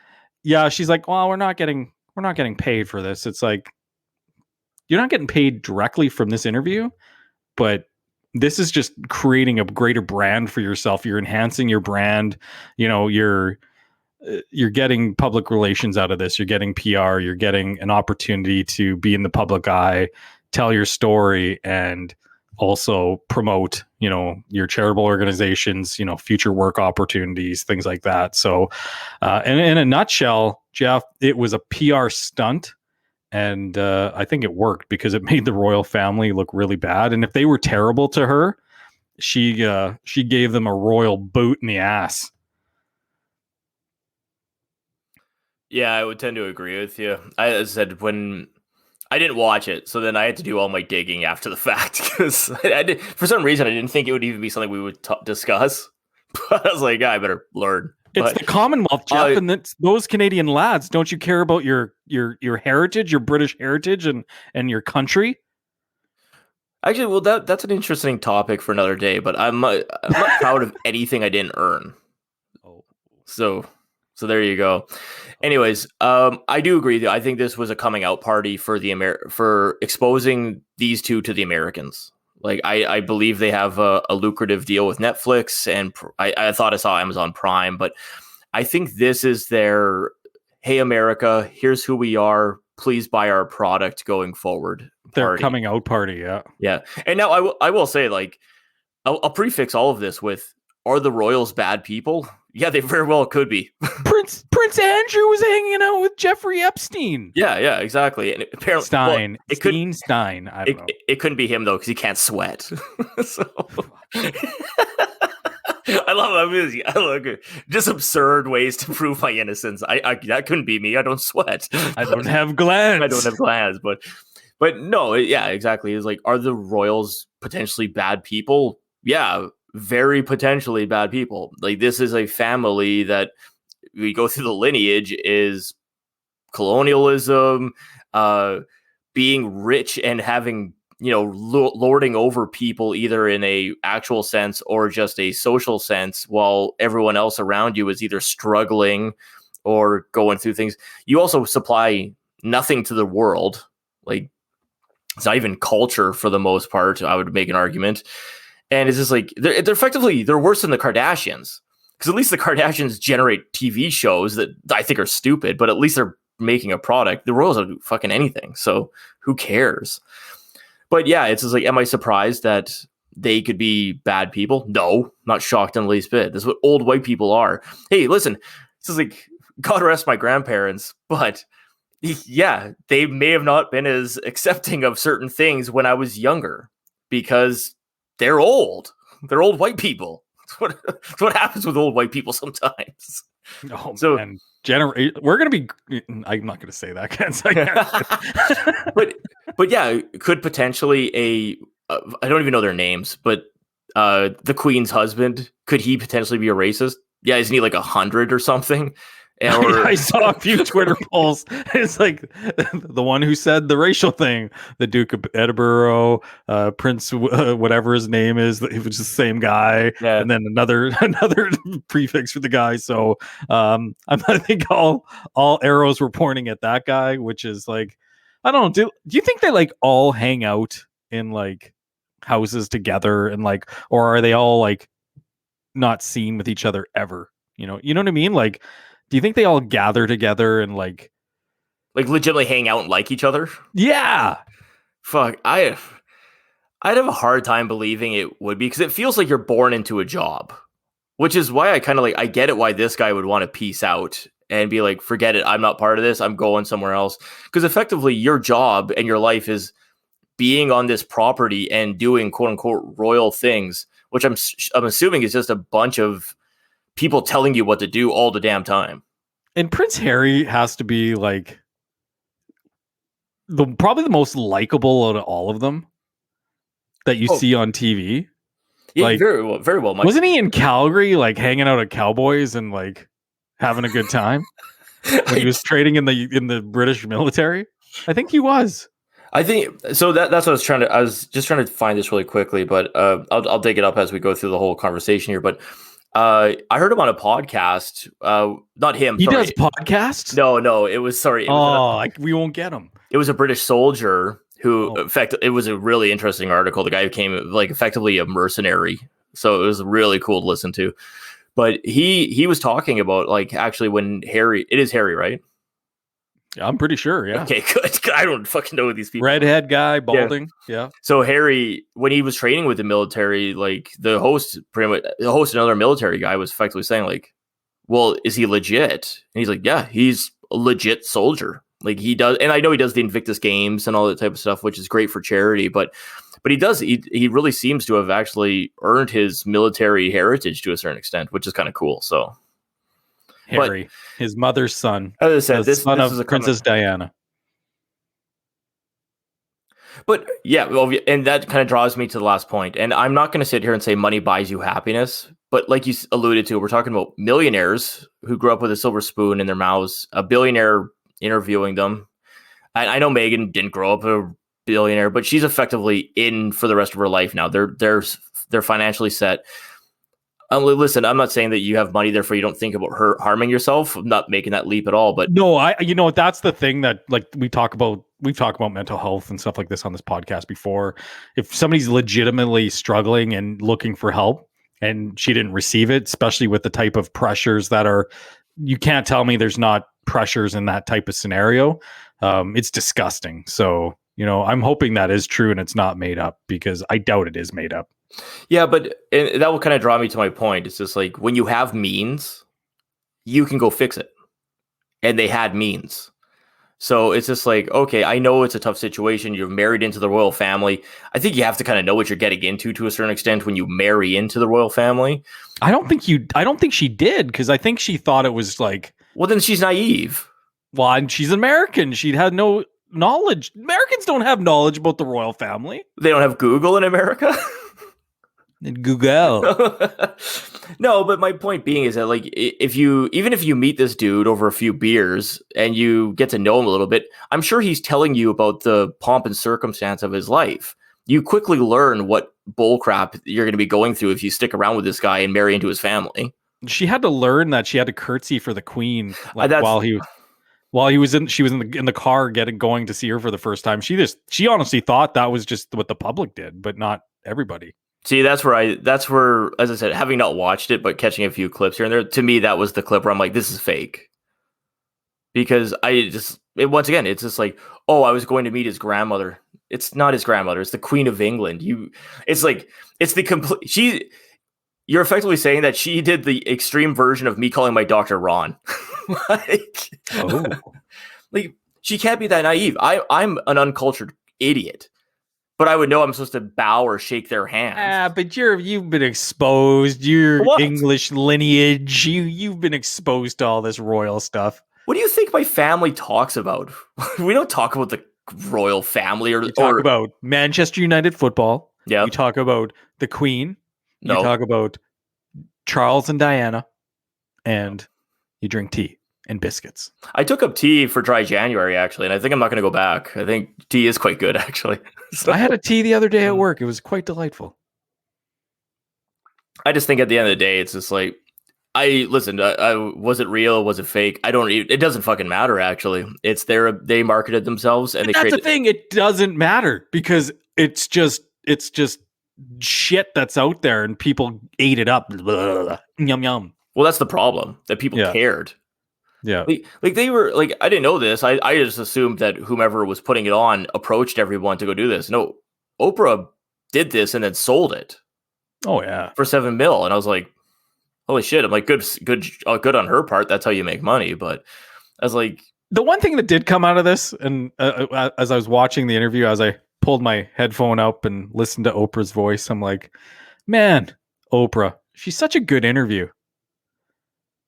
she's like, well, we're not getting paid for this. It's like, you're not getting paid directly from this interview, but this is just creating a greater brand for yourself. You're enhancing your brand. You're getting public relations out of this. You're getting PR. You're getting an opportunity to be in the public eye, tell your story, and also promote, your charitable organizations, future work opportunities, things like that. So, and in a nutshell, Jeff, it was a PR stunt. And I think it worked because it made the royal family look really bad. And if they were terrible to her, she gave them a royal boot in the ass. Yeah, I would tend to agree with you. I said when I didn't watch it, so then I had to do all my digging after the fact because for some reason I didn't think it would even be something we would discuss. But I was like, I better learn. It's the Commonwealth, Jeff, and it's those Canadian lads. Don't you care about your heritage, your British heritage, and your country? Actually, well, that's an interesting topic for another day. But I'm not proud of anything I didn't earn. Oh, so there you go. Anyways, I do agree. I think this was a coming out party for for exposing these two to the Americans. Like, I believe they have a lucrative deal with Netflix, and I thought I saw Amazon Prime, but I think this is their, hey, America, here's who we are. Please buy our product going forward. Their coming out party, yeah. Yeah. And now I will say, like, I'll prefix all of this with are the royals bad people? Yeah, they very well could be. Prince Andrew was hanging out with Jeffrey Epstein. Yeah, exactly. And apparently, Stein. I don't know. It couldn't be him though, because he can't sweat. So I love it. Just absurd ways to prove my innocence. I that couldn't be me. I don't sweat. I don't have glands. I don't have glands, but no, yeah, exactly. It's like, are the royals potentially bad people? Yeah, very potentially bad people. Like, this is a family that we go through the lineage is colonialism, being rich and having, lording over people, either in a actual sense or just a social sense, while everyone else around you is either struggling or going through things. You also supply nothing to the world. Like, it's not even culture for the most part, I would make an argument. And it's just like, they're worse than the Kardashians, because at least the Kardashians generate TV shows that I think are stupid, but at least they're making a product. The royals don't do fucking anything, so who cares? But yeah, it's just like, am I surprised that they could be bad people? No, not shocked in the least bit. This is what old white people are. Hey, listen, this is like, God rest my grandparents, but yeah, they may have not been as accepting of certain things when I was younger, because they're old. They're old white people. That's what happens with old white people sometimes. Oh, so, man. We're going to be... I'm not going to say that. But yeah, could potentially I don't even know their names, but the Queen's husband, could he potentially be a racist? Yeah, isn't he like 100 or something? I saw a few Twitter polls. It's like the one who said the racial thing, the Duke of Edinburgh, Prince, whatever his name is, it was the same guy, and then another prefix for the guy. So I think all arrows were pointing at that guy, which is like, I don't know. Do you think they like all hang out in like houses together, and like, or are they all like not seen with each other ever? You know what I mean? Like, do you think they all gather together and like legitimately hang out and like each other? Yeah. Fuck, I'd have a hard time believing it would be, because it feels like you're born into a job, which is why I kind of I get it why this guy would want to peace out and be like, forget it, I'm not part of this, I'm going somewhere else. Because effectively your job and your life is being on this property and doing quote unquote royal things, which I'm assuming is just a bunch of people telling you what to do all the damn time. And Prince Harry has to be like probably the most likable out of all of them that you see on TV. Yeah, like, very well. Wasn't he in Calgary, like hanging out at Cowboys and like having a good time when he was trading in the British military? I think he was. I think so. That's what I was just trying to find this really quickly, but I'll dig it up as we go through the whole conversation here. But I heard him on a podcast. Not him. He does podcasts? No. It was we won't get him. It was a British soldier who, in fact, it was a really interesting article. The guy became like effectively a mercenary, so it was really cool to listen to. But he was talking about like actually when Harry, it is Harry, right? I'm pretty sure. Yeah. Okay, good. I don't fucking know these people. Redhead guy, balding. Yeah. So Harry, when he was training with the military, like the host, another military guy, was effectively saying like, "Well, is he legit?" And he's like, "Yeah, he's a legit soldier. Like he does." And I know he does the Invictus Games and all that type of stuff, which is great for charity. But he does. He really seems to have actually earned his military heritage to a certain extent, which is kind of cool. So. Harry, his mother's son. As I said, this is Princess Diana. But yeah, well, and that kind of draws me to the last point. And I'm not going to sit here and say money buys you happiness, but like you alluded to, we're talking about millionaires who grew up with a silver spoon in their mouths, a billionaire interviewing them. I know Meghan didn't grow up a billionaire, but she's effectively in for the rest of her life now. They're financially set. Listen, I'm not saying that you have money, therefore you don't think about harming yourself. I'm not making that leap at all. But no, that's the thing that like we've talked about mental health and stuff like this on this podcast before. If somebody's legitimately struggling and looking for help and she didn't receive it, especially with the type of pressures that are, you can't tell me there's not pressures in that type of scenario. It's disgusting. So, I'm hoping that is true and it's not made up, because I doubt it is made up. Yeah, but and that will kind of draw me to my point. It's just like when you have means, you can go fix it. And they had means. So it's just like, okay, I know it's a tough situation. You're married into the royal family. I think you have to kind of know what you're getting into to a certain extent when you marry into the royal family. I don't think she did, because I think she thought it was like, Well, then she's naive. well, and she's American. She'd had no knowledge. Americans don't have knowledge about the royal family. They don't have Google in America. And Google. No, but my point being is that like if you meet this dude over a few beers and you get to know him a little bit, I'm sure he's telling you about the pomp and circumstance of his life. You quickly learn what bullcrap you're going to be going through if you stick around with this guy and marry into his family. She had to learn that she had to curtsy for the queen, like That's- while he was in the car going to see her for the first time. She honestly thought that was just what the public did, but not everybody. See, that's where, as I said, having not watched it, but catching a few clips here and there, to me, that was the clip where I'm like, this is fake. Because once again, it's just like, oh, I was going to meet his grandmother. It's not his grandmother. It's the Queen of England. You're effectively saying that she did the extreme version of me calling my doctor Ron. Like, she can't be that naive. I'm an uncultured idiot. But I would know I'm supposed to bow or shake their hands. But you've been exposed. Your What? English lineage. You've been exposed to all this royal stuff. What do you think my family talks about? We don't talk about the royal family You talk about Manchester United football. Yeah. You talk about the Queen. You No. talk about Charles and Diana, and you drink tea and biscuits. I took up tea for dry January, actually, and I think I'm not going to go back. I think tea is quite good, actually. So, I had a tea the other day at work. It was quite delightful. I just think at the end of the day, it's just like, I was it real? Was it fake? It doesn't fucking matter, actually. They marketed themselves and That's the thing. It doesn't matter because it's just shit that's out there and people ate it up. Blah, blah, blah. Yum, yum. Well, that's the problem, that people cared. Yeah. Like they were like, I didn't know this. I just assumed that whomever was putting it on approached everyone to go do this. No, Oprah did this and then sold it. Oh yeah. For $7 million. And I was like, holy shit. I'm like, good on her part. That's how you make money. But I was like, the one thing that did come out of this, and as I was watching the interview, as I pulled my headphone up and listened to Oprah's voice, I'm like, man, Oprah, she's such a good interview.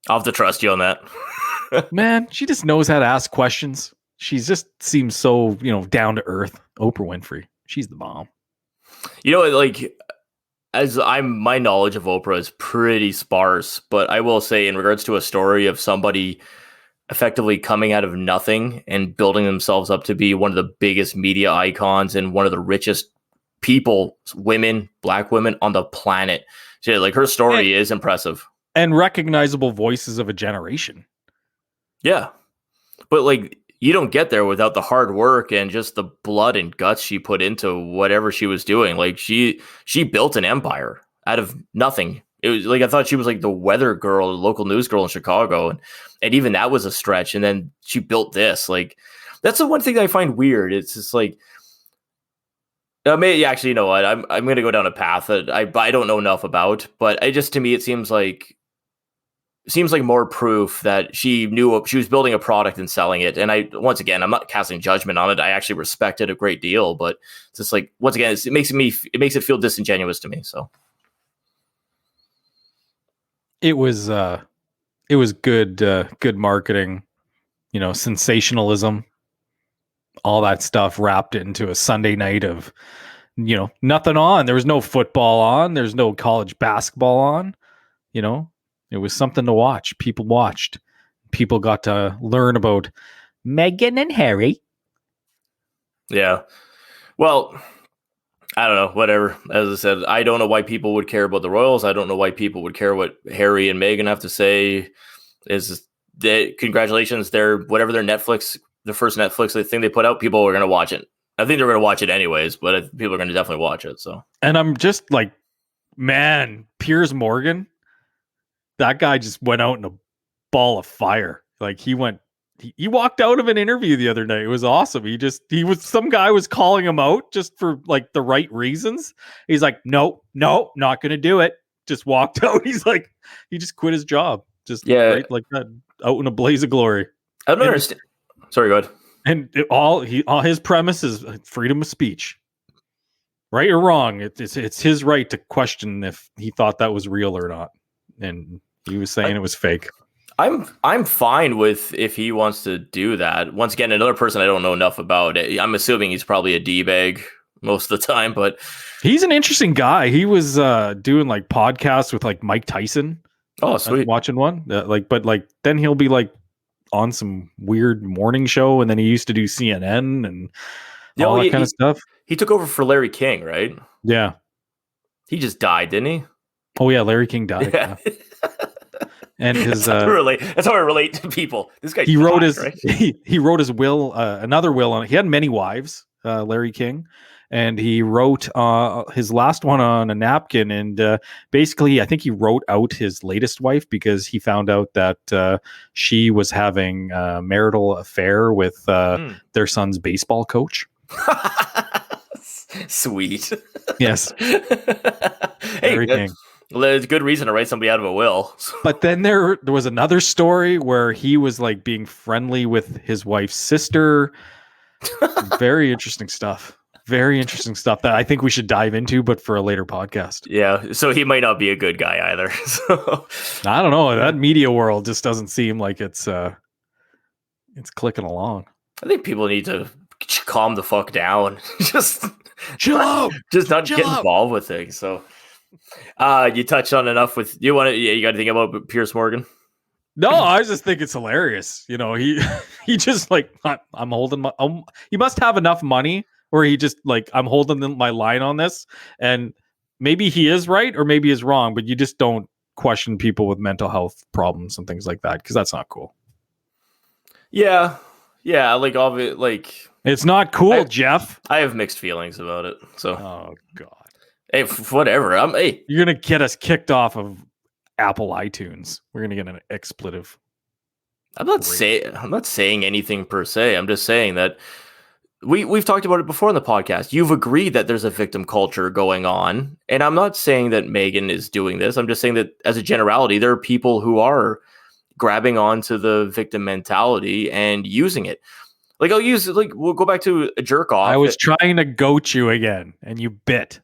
I'll have to trust you on that. Man, she just knows how to ask questions. She just seems so, down to earth. Oprah Winfrey, she's the bomb. Like, my knowledge of Oprah is pretty sparse, but I will say in regards to a story of somebody effectively coming out of nothing and building themselves up to be one of the biggest media icons and one of the richest people, Black women on the planet. So, like, her story is impressive. And recognizable voices of a generation. Yeah. But like, you don't get there without the hard work and just the blood and guts she put into whatever she was doing. Like she built an empire out of nothing. It was like, I thought she was like the weather girl, the local news girl in Chicago. And even that was a stretch. And then she built this. Like, that's the one thing that I find weird. It's just like, actually, you know what? I'm going to go down a path that I don't know enough about, but to me, it seems like more proof that she knew she was building a product and selling it. And once again, I'm not casting judgment on it. I actually respect it a great deal, but it's just like, once again, it makes it feel disingenuous to me. So it was good marketing, sensationalism, all that stuff, wrapped it into a Sunday night of, nothing on. There was no football on. There's no college basketball on, It was something to watch. People watched. People got to learn about Meghan and Harry. Yeah. Well, I don't know. Whatever. As I said, I don't know why people would care about the Royals. I don't know why people would care what Harry and Meghan have to say. Congratulations. Whatever their Netflix, the first Netflix thing they put out, people are going to watch it. I think they're going to watch it anyways, but people are going to definitely watch it. So, and I'm just like, man, Piers Morgan. That guy just went out in a ball of fire. Like he went he walked out of an interview the other night. It was awesome. Some guy was calling him out just for like the right reasons. He's like, no, not gonna do it. Just walked out. He's like, he just quit his job. Just right like that, out in a blaze of glory. I don't understand. Sorry, go ahead. And all his premise is freedom of speech. Right or wrong, it's his right to question if he thought that was real or not. And he was saying it was fake. I'm fine with if he wants to do that. Once again, another person I don't know enough about. I'm assuming he's probably a D-bag most of the time, but he's an interesting guy. He was doing like podcasts with like Mike Tyson. Oh, sweet. Watching one. But then he'll be like on some weird morning show, and then he used to do CNN and all that kind of stuff. He took over for Larry King, right? Yeah. He just died, didn't he? Oh yeah, Larry King died. Yeah. And his that's how I relate to people. This guy he wrote his will, another will on it. He had many wives, Larry King, and he wrote his last one on a napkin. And basically, I think he wrote out his latest wife because he found out that she was having a marital affair with their son's baseball coach. Sweet. Yes. Larry King. Well, there's a good reason to write somebody out of a will. But then there was another story where he was like being friendly with his wife's sister. Very interesting stuff. Very interesting stuff that I think we should dive into, but for a later podcast. Yeah, so he might not be a good guy either. So I don't know. That media world just doesn't seem like it's clicking along. I think people need to calm the fuck down. Just chill out. Just not get involved with things. So you touched on enough with you got to think about Piers Morgan. No, I just think it's hilarious. You know, he just like I'm holding my he must have enough money where he just like I'm holding my line on this, and maybe he is right or maybe he's wrong, but you just don't question people with mental health problems and things like that because that's not cool. Yeah, like it's not cool, Jeff. I have mixed feelings about it. So oh god. Hey, whatever. You're gonna get us kicked off of Apple iTunes. We're gonna get an expletive. I'm not saying anything per se. I'm just saying that we've talked about it before on the podcast. You've agreed that there's a victim culture going on, and I'm not saying that Megan is doing this. I'm just saying that as a generality, there are people who are grabbing onto the victim mentality and using it. Like we'll go back to a jerk off. I was trying to goat you again, and you bit.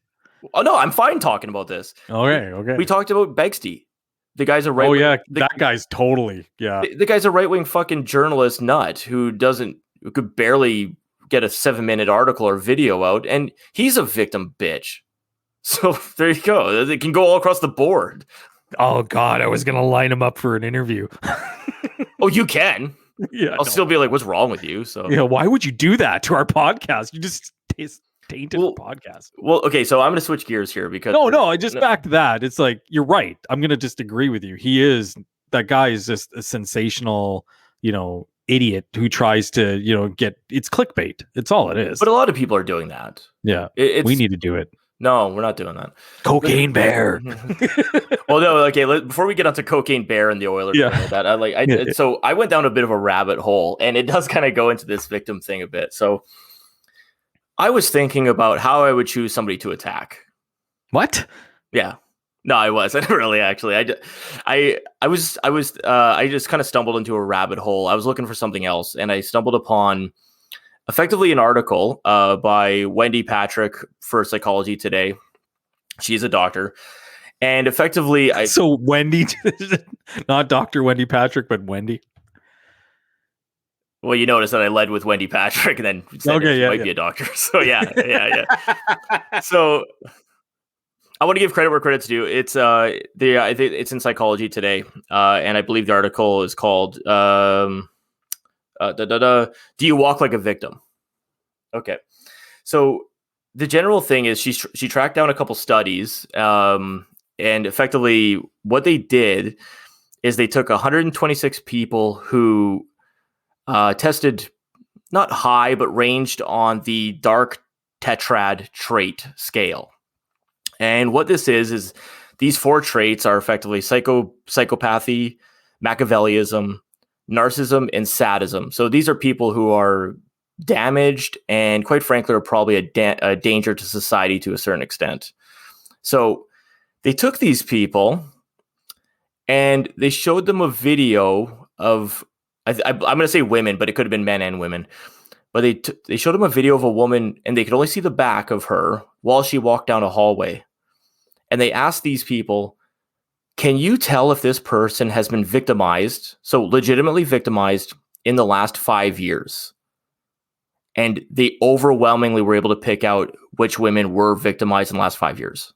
Oh no, I'm fine talking about this. Okay. We talked about Begsty. The guy's a right. Oh yeah, that guy's totally The guy's a right wing fucking journalist nut who could barely get a 7-minute article or video out, and he's a victim bitch. So there you go. It can go all across the board. Oh god, I was gonna line him up for an interview. Oh, you can. Yeah, I'll still be like, "What's wrong with you?" So yeah, why would you do that to our podcast? You just tainted the podcast. Well, okay, so I'm going to switch gears here because back to that. It's like you're right. I'm going to just agree with you. That guy is just a sensational, idiot who tries to, it's clickbait. It's all it is. But a lot of people are doing that. Yeah, we need to do it. No, we're not doing that. Cocaine Bear. Well, no, okay. Before we get onto Cocaine Bear and the Oilers, so I went down a bit of a rabbit hole, and it does kind of go into this victim thing a bit. So I was thinking about how I would choose somebody to attack. What? Yeah. No, I wasn't really actually. I just kind of stumbled into a rabbit hole. I was looking for something else, and I stumbled upon effectively an article by Wendy Patrick for Psychology Today. She's a doctor, and effectively, so Wendy, not Dr. Wendy Patrick, but Wendy. Well, you notice that I led with Wendy Patrick, and then said might be a doctor. So yeah. So I want to give credit where credit's due. It's I think it's in Psychology Today, and I believe the article is called "Do You Walk Like a Victim?" Okay, so the general thing is she tracked down a couple studies, and effectively what they did is they took 126 people who tested not high, but ranged on the dark tetrad trait scale. And what this is these 4 traits are effectively psychopathy, Machiavellism, narcissism, and sadism. So these are people who are damaged and, quite frankly, are probably a danger to society to a certain extent. So they took these people and they showed them a video of, I'm going to say women, but it could have been men and women. But they showed them a video of a woman, and they could only see the back of her while she walked down a hallway. And they asked these people, can you tell if this person has been victimized, so legitimately victimized, in the last 5 years? And they overwhelmingly were able to pick out which women were victimized in the last 5 years.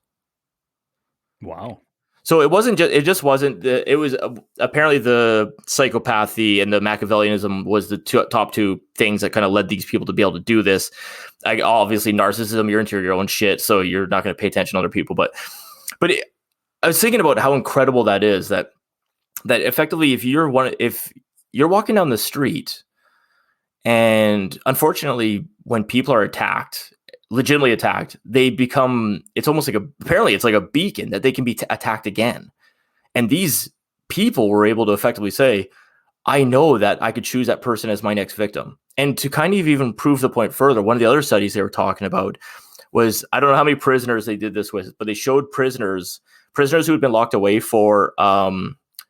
Wow. So it wasn't it was apparently the psychopathy and the Machiavellianism was the top two things that kind of led these people to be able to do this. Obviously narcissism, you're into your own shit, so you're not going to pay attention to other people. But I was thinking about how incredible that is, that effectively if you're walking down the street, and unfortunately when people are legitimately attacked, they become, it's almost like apparently it's like a beacon that they can be attacked again. And these people were able to effectively say, I know that I could choose that person as my next victim. And to kind of even prove the point further, one of the other studies they were talking about was, I don't know how many prisoners they did this with, but they showed prisoners who had been locked away for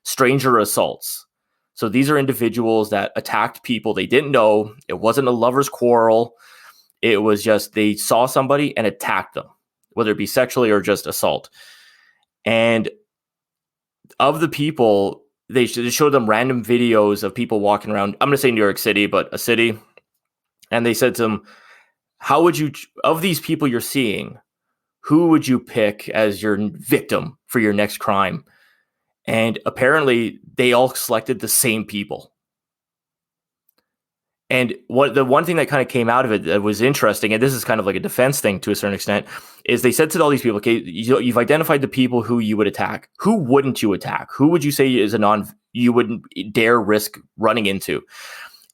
stranger assaults. So these are individuals that attacked people they didn't know. It wasn't a lover's quarrel. It was just they saw somebody and attacked them, whether it be sexually or just assault. And of the people, they showed them random videos of people walking around. I'm going to say New York City, but a city. And they said to them, how would you, of these people you're seeing, who would you pick as your victim for your next crime? And apparently they all selected the same people. And the one thing that kind of came out of it that was interesting, and this is kind of like a defense thing to a certain extent, is they said to all these people, okay, you've identified the people who you would attack. Who wouldn't you attack? Who would you say is you wouldn't dare risk running into?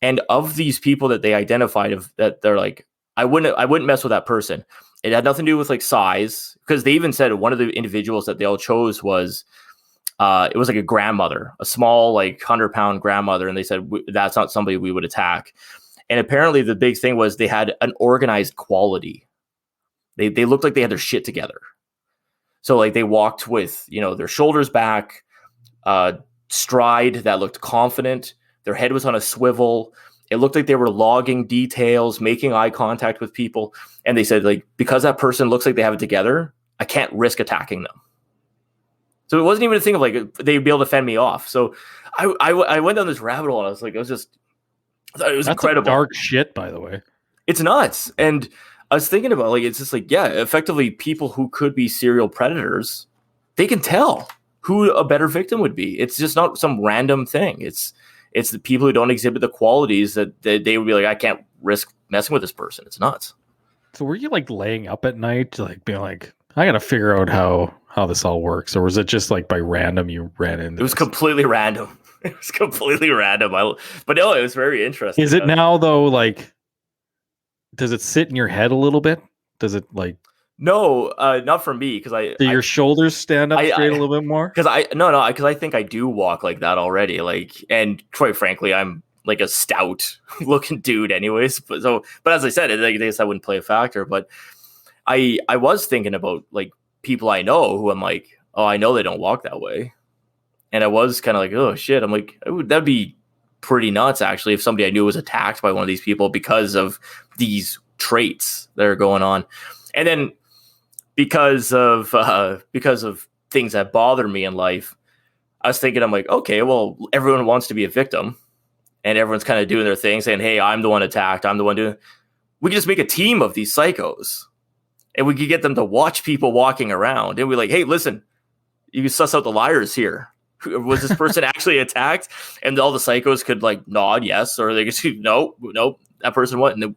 And of these people that they identified, that they're like, I wouldn't mess with that person. It had nothing to do with like size, because they even said one of the individuals that they all chose was, it was like a grandmother, a small, like 100-pound grandmother. And they said, that's not somebody we would attack. And apparently the big thing was they had an organized quality. They looked like they had their shit together. So like they walked with, their shoulders back, stride that looked confident. Their head was on a swivel. It looked like they were logging details, making eye contact with people. And they said, like, because that person looks like they have it together, I can't risk attacking them. So it wasn't even a thing of like they'd be able to fend me off. So I went down this rabbit hole, and I was like, it was That's incredible. Dark shit, by the way. It's nuts. And I was thinking about, like, it's just like, yeah, effectively people who could be serial predators, they can tell who a better victim would be. It's just not some random thing. It's the people who don't exhibit the qualities that they would be like, I can't risk messing with this person. It's nuts. So were you like laying up at night, like being like, I got to figure out how this all works? Or was it just like by random you ran into it? Was completely random. It was completely random. But no, it was very interesting. Is it now though, like, does it sit in your head a little bit? Does it like... No, not for me, because Do your shoulders stand up straight a little bit more? Because I think I do walk like that already. Like, and quite frankly, I'm like a stout looking dude anyways. But as I said, I guess that wouldn't play a factor. But I was thinking about like people I know who I'm like, oh, I know they don't walk that way. And I was kind of like, oh shit. I'm like, that'd be pretty nuts actually if somebody I knew was attacked by one of these people because of these traits that are going on. And then because of things that bother me in life, I was thinking, I'm like, okay, well, everyone wants to be a victim and everyone's kind of doing their thing saying, hey, I'm the one attacked. I'm the one doing. We could just make a team of these psychos and we could get them to watch people walking around. And we're like, hey, listen, you can suss out the liars here. Was this person actually attacked? And all the psychos could like nod yes, or they could say, no, that person wasn't. And the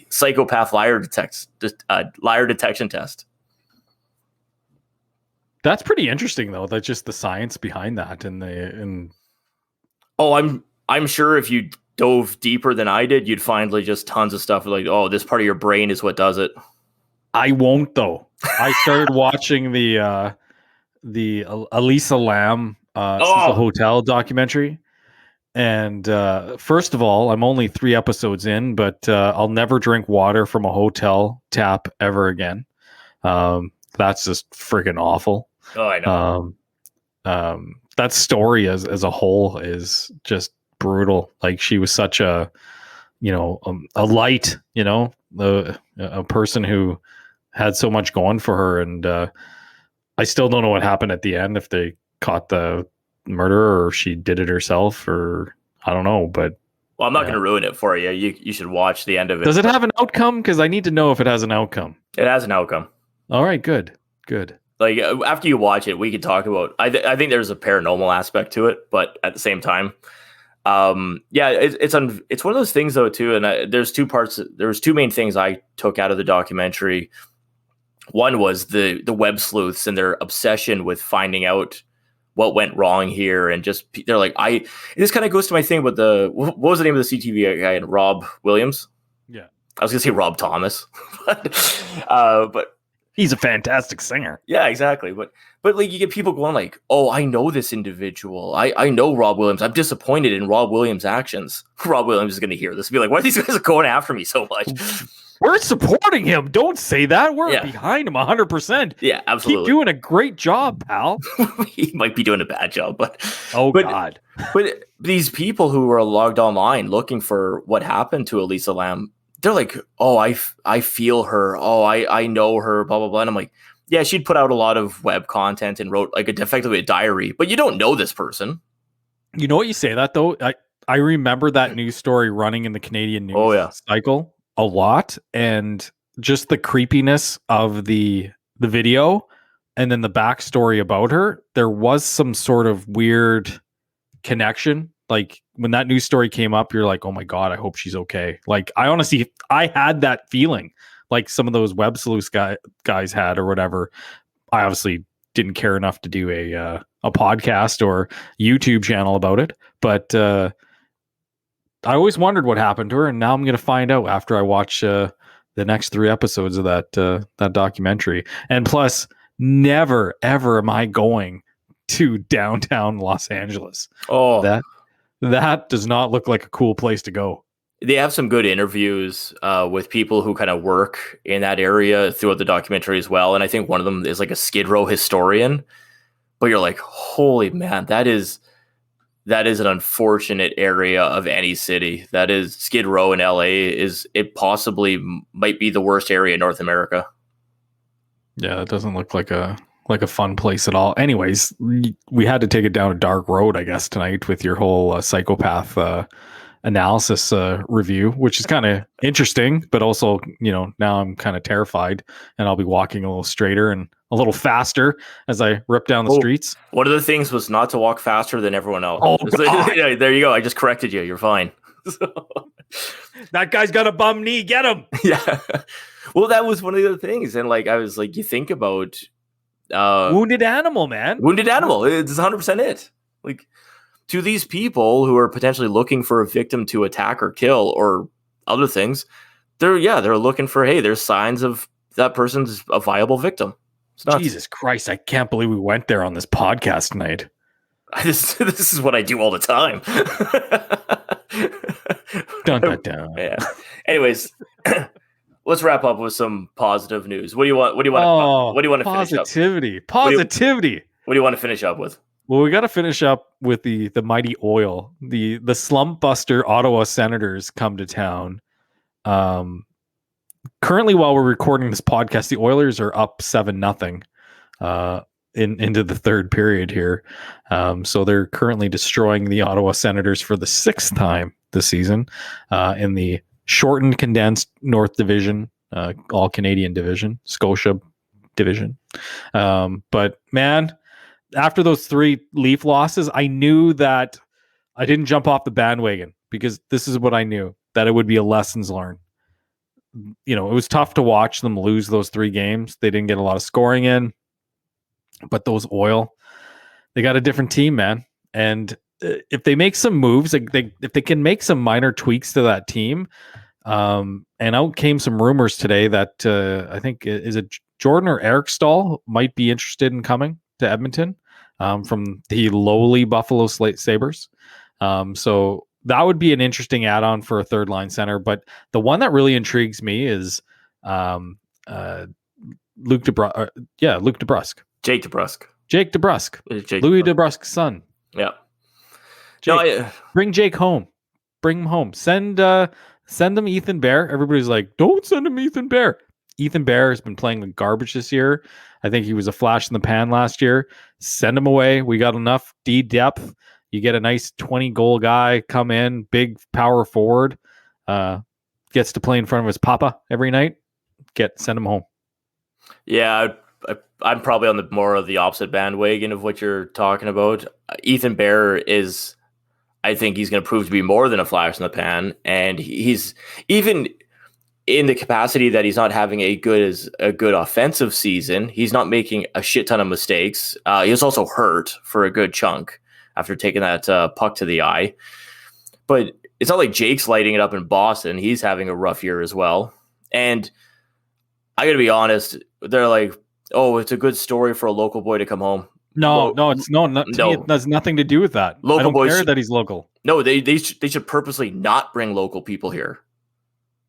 psychopath liar detection test. That's pretty interesting though. That's just the science behind that. I'm sure if you dove deeper than I did, you'd find like just tons of stuff like, oh, this part of your brain is what does it. I won't though. I started watching the Elisa Lam the Hotel documentary, And first of all, I'm only 3 episodes in, but I'll never drink water from a hotel tap ever again. That's just freaking awful. Oh, I know. That story as a whole is just brutal. Like, she was such a, a light, a person who had so much going for her. And I still don't know what happened at the end, if they caught the murderer or she did it herself, or I don't know. But Well, I'm not going to ruin it for you. You should watch the end of it. Does it have an outcome? Because I need to know if it has an outcome. It has an outcome. All right, good. Like, after you watch it, we could talk about. I think there's a paranormal aspect to it, but at the same time, it's one of those things though too. And there's two parts. There's two main things I took out of the documentary. One was the web sleuths and their obsession with finding out what went wrong here, and just they're like, this kind of goes to my thing with what was the name of the CTV guy? Rob Williams. Yeah, I was gonna say Rob Thomas, but he's a fantastic singer. Yeah, exactly. But like, you get people going like, oh, I know this individual. I know Rob Williams. I'm disappointed in Rob Williams' actions. Rob Williams is going to hear this and be like, why are these guys going after me so much? We're supporting him. Don't say that. We're behind him 100%. Yeah, absolutely. Keep doing a great job, pal. He might be doing a bad job, but God. But these people who were logged online looking for what happened to Elisa Lam, they're like, oh, I feel her. Oh, I know her, blah, blah, blah. And I'm like, yeah, she'd put out a lot of web content and wrote like effectively a diary, but you don't know this person. You know what, you say that though? I remember that news story running in the Canadian news cycle a lot, and just the creepiness of the video and then the backstory about her. There was some sort of weird connection. Like, when that news story came up, you're like, oh my God, I hope she's okay. Like, I had that feeling like some of those web sleuths guys had or whatever. I obviously didn't care enough to do a podcast or YouTube channel about it, but I always wondered what happened to her, and now I'm going to find out after I watch the next 3 episodes of that documentary. And plus, never ever am I going to downtown Los Angeles. Oh, that does not look like a cool place to go. They have some good interviews with people who kind of work in that area throughout the documentary as well. And I think one of them is like a Skid Row historian. But you're like, holy man, that is an unfortunate area of any city. That is, Skid Row in LA it possibly might be the worst area in North America. Yeah, it doesn't look like a fun place at all. Anyways, we had to take it down a dark road, I guess, tonight with your whole psychopath analysis review, which is kind of interesting, but also, now I'm kind of terrified, and I'll be walking a little straighter and a little faster as I rip down the streets. One of the things was not to walk faster than everyone else. Oh, God. Yeah, there you go. I just corrected you. You're fine. That guy's got a bum knee. Get him. Yeah. Well, that was one of the other things. And like, I was like, you think about wounded animal, man. Wounded animal. It's 100% it. Like, to these people who are potentially looking for a victim to attack or kill or other things, they're looking for, hey, there's signs of that person's a viable victim. Jesus Christ, I can't believe we went there on this podcast tonight. This is what I do all the time. Dun, dun, dun. Yeah. Anyways, let's wrap up with some positive news. What do you want to finish up? Positivity. What do you want to finish up with? Well, we got to finish up with the mighty oil. The slump buster Ottawa Senators come to town. Currently, while we're recording this podcast, the Oilers are up 7-0 into the third period here. So they're currently destroying the Ottawa Senators for the 6th time this season in the shortened, condensed North Division, all Canadian division, Scotia division. But man, after those 3 Leaf losses, I knew that I didn't jump off the bandwagon, because this is what I knew, that it would be a lessons learned. It was tough to watch them lose those 3 games. They didn't get a lot of scoring in, but those Oil, they got a different team, man. And if they make some moves, if they can make some minor tweaks to that team, and out came some rumors today that I think is it Jordan or Eric Stahl might be interested in coming to Edmonton from the lowly Buffalo Sabres. So that would be an interesting add-on for a third line center. But the one that really intrigues me is Luke DeBrusque. Luke DeBrusque. Jake DeBrusque. Jake DeBrusque. Jake Louis DeBrusque. DeBrusque's son. Yeah. Jake, bring Jake home. Bring him home. Send them Ethan Bear. Everybody's like, don't send him Ethan Bear. Ethan Bear has been playing like garbage this year. I think he was a flash in the pan last year. Send him away. We got enough D depth. You get a nice 20-goal guy come in, big power forward, gets to play in front of his papa every night. Send him home. Yeah, I'm probably on the more of the opposite bandwagon of what you're talking about. Ethan Bear is, I think he's going to prove to be more than a flash in the pan, and he's even in the capacity that he's not having a good offensive season. He's not making a shit ton of mistakes. He was also hurt for a good chunk after taking that puck to the eye. But it's not like Jake's lighting it up in Boston. He's having a rough year as well. And I got to be honest, they're like, oh, it's a good story for a local boy to come home. No, it's no. It has nothing to do with that. Local I don't boys care that he's local. No, they should purposely not bring local people here.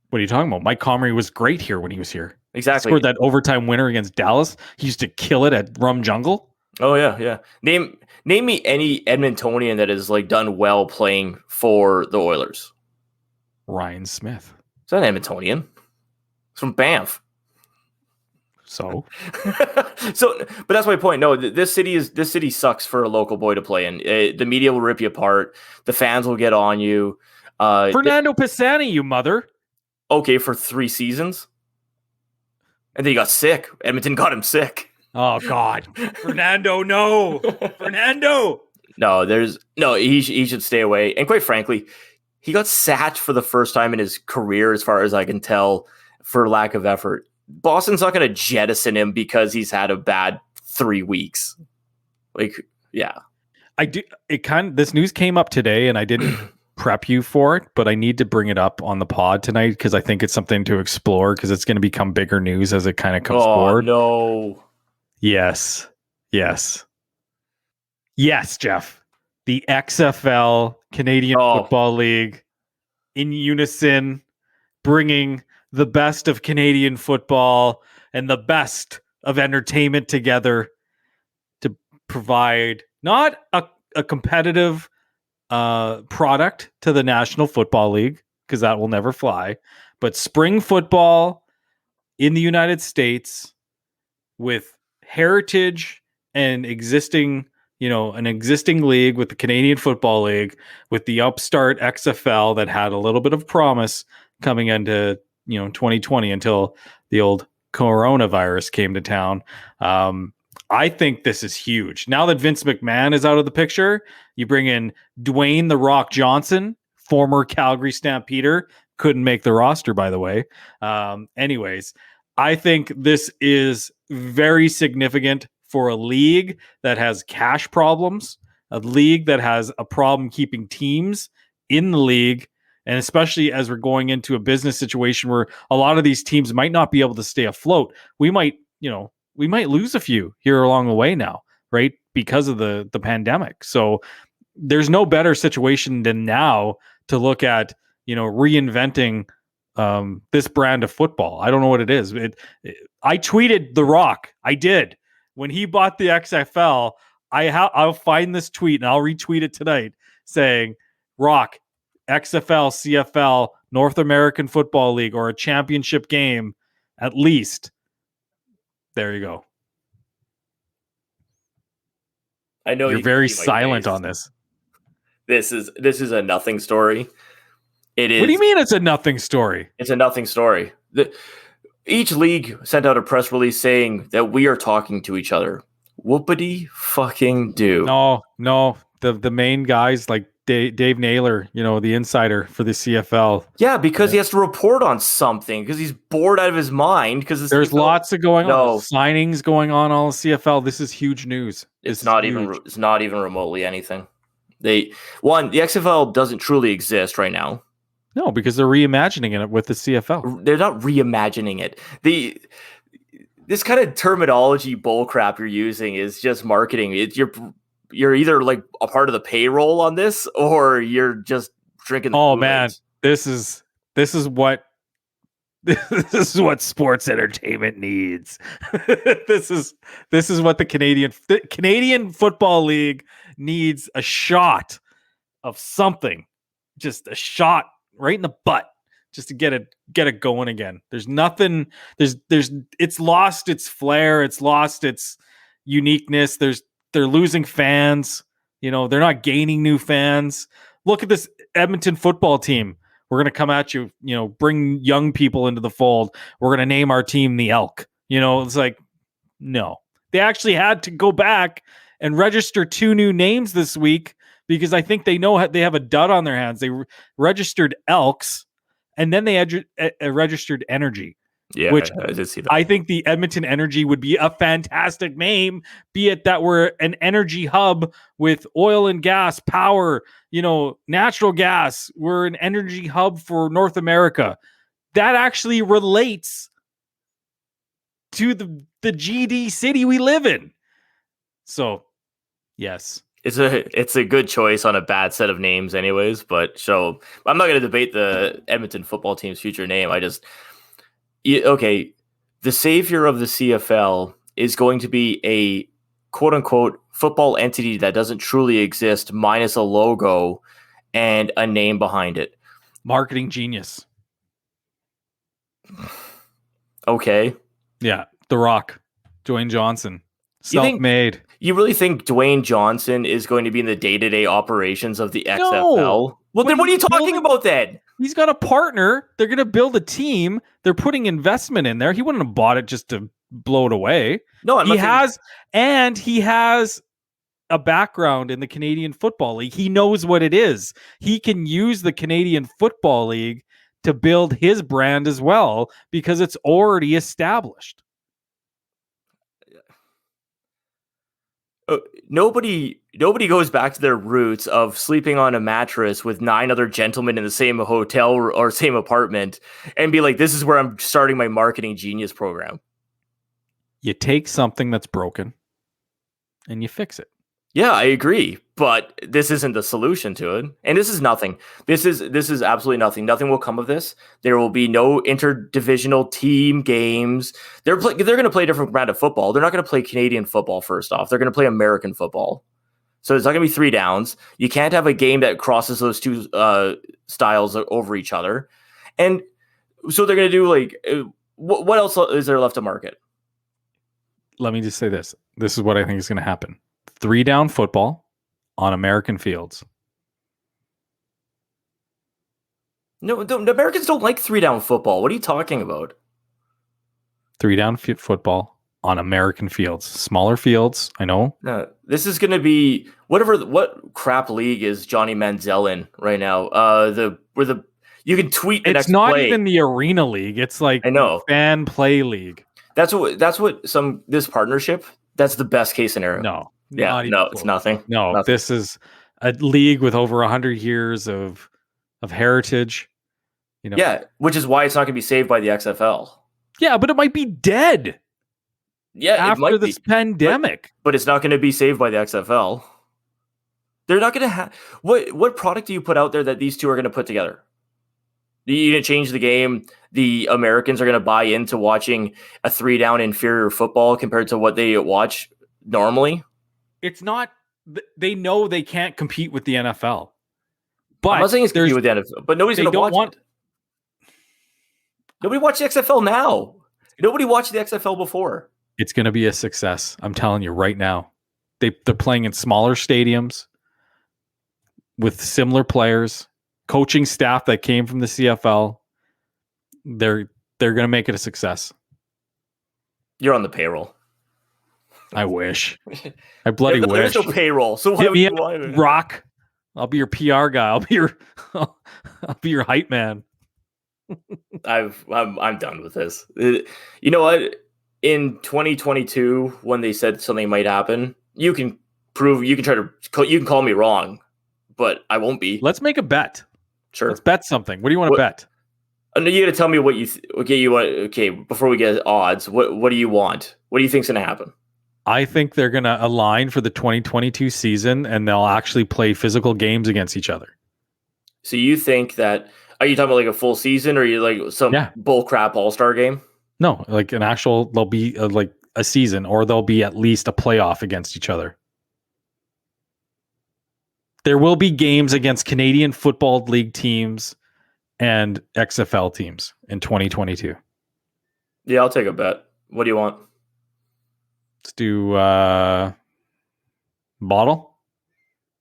What are you talking about? Mike Comrie was great here when he was here. Exactly. He scored that overtime winner against Dallas. He used to kill it at Rum Jungle. Oh yeah. Name me any Edmontonian that has like done well playing for the Oilers. Ryan Smith. Is that Edmontonian? It's from Banff. So, but that's my point. No, this city sucks for a local boy to play in. The media will rip you apart. The fans will get on you. Fernando Pisani, you mother. Okay, for 3 seasons, and then he got sick. Edmonton got him sick. Oh God, Fernando, no, Fernando. No, he should stay away. And quite frankly, he got sacked for the first time in his career, as far as I can tell, for lack of effort. Boston's not going to jettison him because he's had a bad 3 weeks. Like, yeah. This news came up today and I didn't prep you for it, but I need to bring it up on the pod tonight because I think it's something to explore because it's going to become bigger news as it kind of comes forward. No. Yes, Jeff. The XFL, Canadian Football League, in unison, bringing the best of Canadian football and the best of entertainment together to provide not a competitive product to the National Football League, because that will never fly, but spring football in the United States with heritage and existing league with the Canadian Football League, with the upstart XFL that had a little bit of promise coming into 2020 until the old coronavirus came to town. I think this is huge. Now that Vince McMahon is out of the picture, you bring in Dwayne "The Rock" Johnson, former Calgary Stampeder, couldn't make the roster, by the way. Anyways, I think this is very significant for a league that has cash problems, a league that has a problem keeping teams in the league, and especially as we're going into a business situation where a lot of these teams might not be able to stay afloat. We might lose a few here along the way now, right? Because of the pandemic. So there's no better situation than now to look at, reinventing this brand of football. I don't know what it is. I tweeted The Rock. I did. When he bought the XFL, I'll find this tweet and I'll retweet it tonight saying, Rock, XFL, CFL, North American Football League, or a championship game, at least. There you go. I know you're very silent on this. This is a nothing story. It is. What do you mean it's a nothing story? It's a nothing story. Each league sent out a press release saying that we are talking to each other. Whoopity fucking do. No. The main guys like Dave Naylor, the insider for the CFL. Yeah, because he has to report on something because he's bored out of his mind. Because there's lots of going on, signings going on all the CFL. This is huge news. It's not even remotely anything. The XFL doesn't truly exist right now. No, because they're reimagining it with the CFL. They're not reimagining it. This kind of terminology bullcrap you're using is just marketing. You're you're either like a part of the payroll on this, or you're just drinking the Oh Kool-Aid. man, this is what this is what sports entertainment needs. this is what the Canadian Football League needs, a shot of something, just a shot right in the butt, just to get it going again. There's nothing. There's it's lost its flair. It's lost its uniqueness. They're losing fans. They're not gaining new fans. Look at this Edmonton football team. We're going to come at you, bring young people into the fold. We're going to name our team the Elk. It's like, no. They actually had to go back and register 2 new names this week because I think they know they have a dud on their hands. They registered Elks, and then they registered Energy. Yeah, which I did see that. I think the Edmonton Energy would be a fantastic name, be it that we're an energy hub with oil and gas, power, natural gas. We're an energy hub for North America. That actually relates to the GD city we live in. So, yes. It's a good choice on a bad set of names anyways, so I'm not going to debate the Edmonton football team's future name. The savior of the CFL is going to be a quote unquote football entity that doesn't truly exist, minus a logo and a name behind it. Marketing genius. Okay. Yeah. The Rock, Dwayne Johnson, self-made. You really think Dwayne Johnson is going to be in the day-to-day operations of the XFL? No. Well, then what are you talking about then? He's got a partner. They're going to build a team. They're putting investment in there. He wouldn't have bought it just to blow it away. No, he has a background in the Canadian Football League. He knows what it is. He can use the Canadian Football League to build his brand as well because it's already established. Nobody goes back to their roots of sleeping on a mattress with 9 other gentlemen in the same hotel or same apartment and be like, this is where I'm starting my marketing genius program. You take something that's broken and you fix it. Yeah, I agree, but this isn't the solution to it, and this is nothing. This is absolutely nothing. Nothing will come of this. There will be no interdivisional team games. They're going to play a different brand of football. They're not going to play Canadian football. First off, they're going to play American football. So it's not going to be 3 downs. You can't have a game that crosses those 2 styles over each other, and so they're going to do what else is there left to market? Let me just say this. This is what I think is going to happen. 3-down football on American fields. No, the Americans don't like 3-down football. What are you talking about? 3-down football on American fields. Smaller fields, I know. No, this is going to be what crap league is Johnny Manziel in right now? You can tweet the it's next not play. Even the arena league. It's like I know. Fan play league. That's what this partnership. That's the best case scenario. No. Yeah, no, it's nothing. No, nothing. This is a league with over 100 years of heritage. Yeah, which is why it's not going to be saved by the XFL. Yeah, but it might be dead. Yeah, after this pandemic. But it's not going to be saved by the XFL. They're not going to have what product do you put out there that these two are going to put together? You're going to change the game. The Americans are going to buy into watching a 3-down inferior football compared to what they watch normally. It's not. They know they can't compete with the NFL. But I'm not saying it's compete with the NFL, but nobody's going to watch it. Nobody watched the XFL now. Nobody watched the XFL before. It's going to be a success. I'm telling you right now. They're playing in smaller stadiums with similar players, coaching staff that came from the CFL. They're going to make it a success. You're on the payroll. I wish. I bloody wish. There's no payroll. So why would you want it? Rock. I'll be your PR guy. I'll be your hype man. I'm done with this. You know what? In 2022, when they said something might happen, you can call me wrong, but I won't be. Let's make a bet. Sure. Let's bet something. What do you want to bet? You got to tell me what you want. Okay, before we get odds, what do you want? What do you think's going to happen? I think they're going to align for the 2022 season, and they'll actually play physical games against each other. So you think that, are you talking about like a full season, or are you like some bull crap all-star game? No, like an actual, there'll be like a season, or there'll be at least a playoff against each other. There will be games against Canadian Football League teams and XFL teams in 2022. Yeah, I'll take a bet. What do you want? Let's do bottle.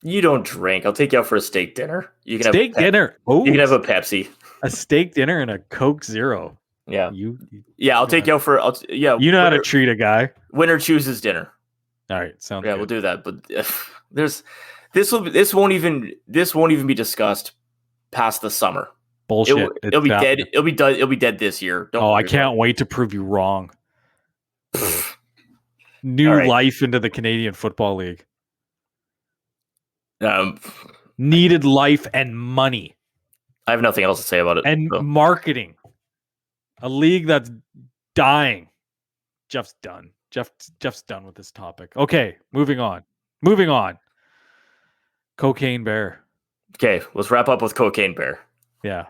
You don't drink. I'll take you out for a steak dinner. You can steak have dinner. Oh, you can have a Pepsi. A steak dinner and a Coke Zero. Yeah. I'll take you out for. You know how to treat a guy. Winner chooses dinner. All right, sounds good. Yeah, we'll do that. But this won't even be discussed past the summer. Bullshit. It'll be dead. It'll be dead this year. I can't wait to prove you wrong. New life into the Canadian Football League. Needed life and money. I have nothing else to say about it. And marketing. A league that's dying. Geoff's done. Geoff's done with this topic. Okay, moving on. Cocaine Bear. Okay, let's wrap up with Cocaine Bear. Yeah,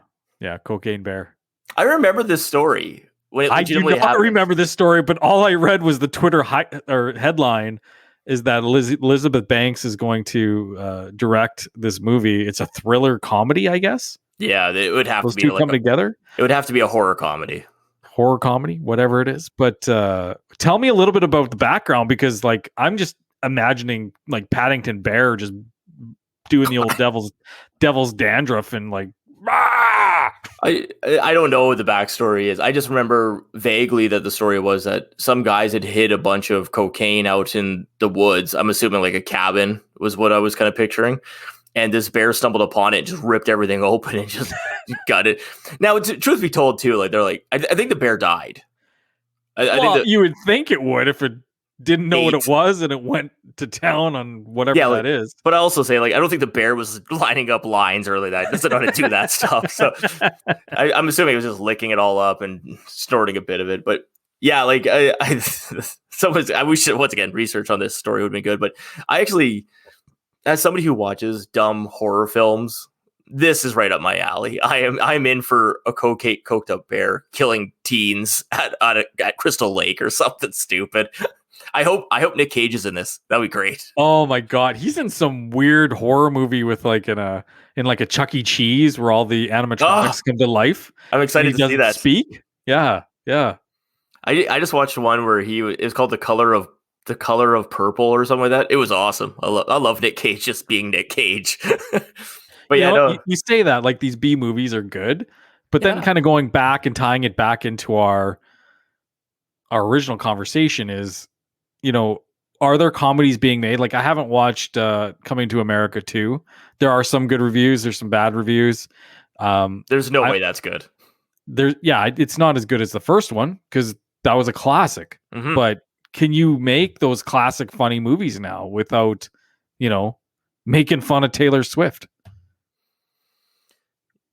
Cocaine Bear. I remember this story. I do not remember this story, but all I read was the Twitter headline is that Elizabeth Banks is going to direct this movie. It's a thriller comedy, I guess. Yeah, it would have Those to be two come together. It would have to be a horror comedy, whatever it is. But tell me a little bit about the background, because like I'm just imagining like Paddington Bear just doing the old devil's dandruff and like. I don't know what the backstory is. I just remember vaguely that the story was that some guys had hid a bunch of cocaine out in the woods. I'm assuming like a cabin was what I was kind of picturing. And this bear stumbled upon it and just ripped everything open and just got it. Now, truth be told, too, like they're like, I think the bear died. I think you would think it would if it didn't know what it was and it went to town on whatever that is. But I also say, like, I don't think the bear was lining up lines early that doesn't know how to do that stuff. So I'm assuming it was just licking it all up and snorting a bit of it. But yeah, like I wish once again research on this story would be good. But I actually, as somebody who watches dumb horror films, this is right up my alley. I'm in for a coked up bear killing teens at Crystal Lake or something stupid. I hope Nick Cage is in this. That'd be great. Oh my god, he's in some weird horror movie with like in like a Chuck E. Cheese where all the animatronics come to life. I'm excited to see that. Speak. Yeah. I just watched one where it's called the color of purple or something like that. It was awesome. I love Nick Cage just being Nick Cage. But you say that like these B movies are good, but then kind of going back and tying it back into our original conversation is, are there comedies being made? Like I haven't watched Coming to America 2. There are some good reviews. There's some bad reviews. There's no way that's good. It's not as good as the first one because that was a classic. Mm-hmm. But can you make those classic funny movies now without, making fun of Taylor Swift?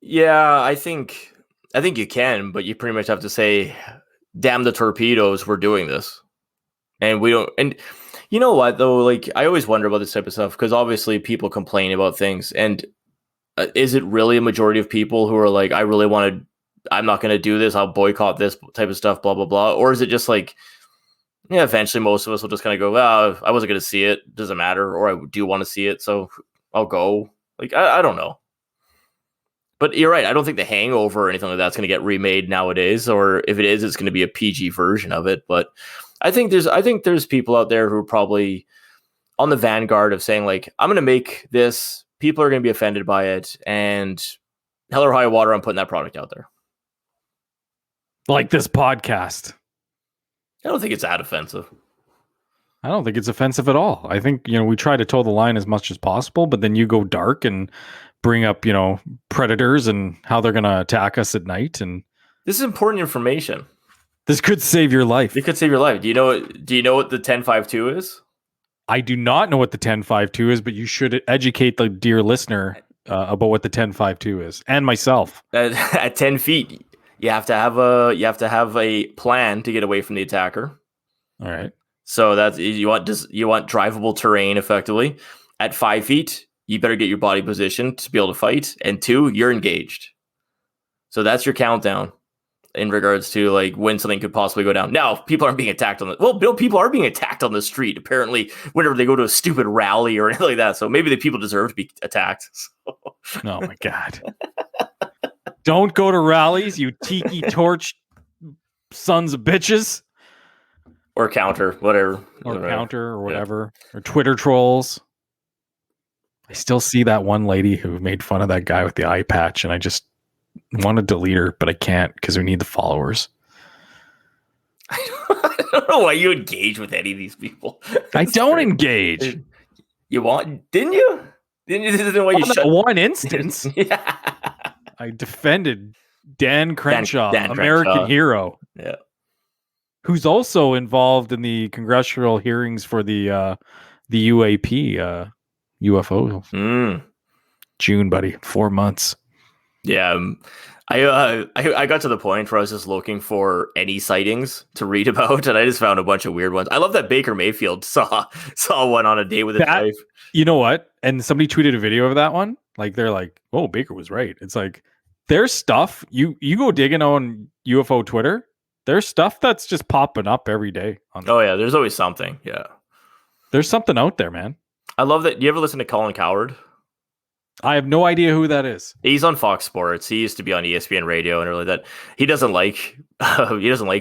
Yeah, I think you can, but you pretty much have to say, damn the torpedoes, we're doing this. And we don't, and you know what though, like I always wonder about this type of stuff because obviously people complain about things, and is it really a majority of people who are like, I'm not going to do this, I'll boycott this type of stuff, blah blah blah, or is it just like, yeah, eventually most of us will just kind of go, well, I wasn't going to see it, doesn't matter, or I do want to see it, so I'll go. Like I don't know. But you're right. I don't think The Hangover or anything like that's going to get remade nowadays, or if it is, it's going to be a PG version of it. But I think there's people out there who are probably on the vanguard of saying like, I'm going to make this. People are going to be offended by it, and hell or high water, I'm putting that product out there. Like this podcast. I don't think it's that offensive. I don't think it's offensive at all. I think we try to toe the line as much as possible, but then you go dark and bring up, predators and how they're going to attack us at night. And this is important information. This could save your life. It could save your life. Do you know what the 1052 is? I do not know what the 1052 is, but you should educate the dear listener about what the 1052 is, and myself. At 10 feet, you have to have a plan to get away from the attacker. All right. So that's you want drivable terrain effectively. At 5 feet, you better get your body positioned to be able to fight. And 2, you're engaged. So that's your countdown in regards to like when something could possibly go down. Now, people aren't being attacked on the people are being attacked on the street apparently whenever they go to a stupid rally or anything like that. So maybe the people deserve to be attacked. So. Oh my God. Don't go to rallies, you tiki torch sons of bitches. Or counter, whatever. Or whatever. Or Twitter trolls. I still see that one lady who made fun of that guy with the eye patch, and I just want to delete her, but I can't because we need the followers. I don't know why you engage with any of these people. I don't engage. You want? Didn't you? This is why you shut one instance. Yeah. I defended Dan Crenshaw, Dan American Crenshaw. hero. Yeah. Who's also involved in the congressional hearings for the UAP UFO. June, buddy. 4 months. Yeah. I got to the point where I was just looking for any sightings to read about, and I just found a bunch of weird ones. I love that Baker Mayfield saw one on a date with his wife. You know what? And somebody tweeted a video of that one. Like they're like, "Oh, Baker was right." It's like there's stuff you go digging on UFO Twitter. There's stuff that's just popping up every day. Oh yeah, there's always something. Yeah, there's something out there, man. I love that. You ever listen to Colin Cowherd? I have no idea who that is. He's on Fox Sports. He used to be on ESPN Radio and really that. He doesn't like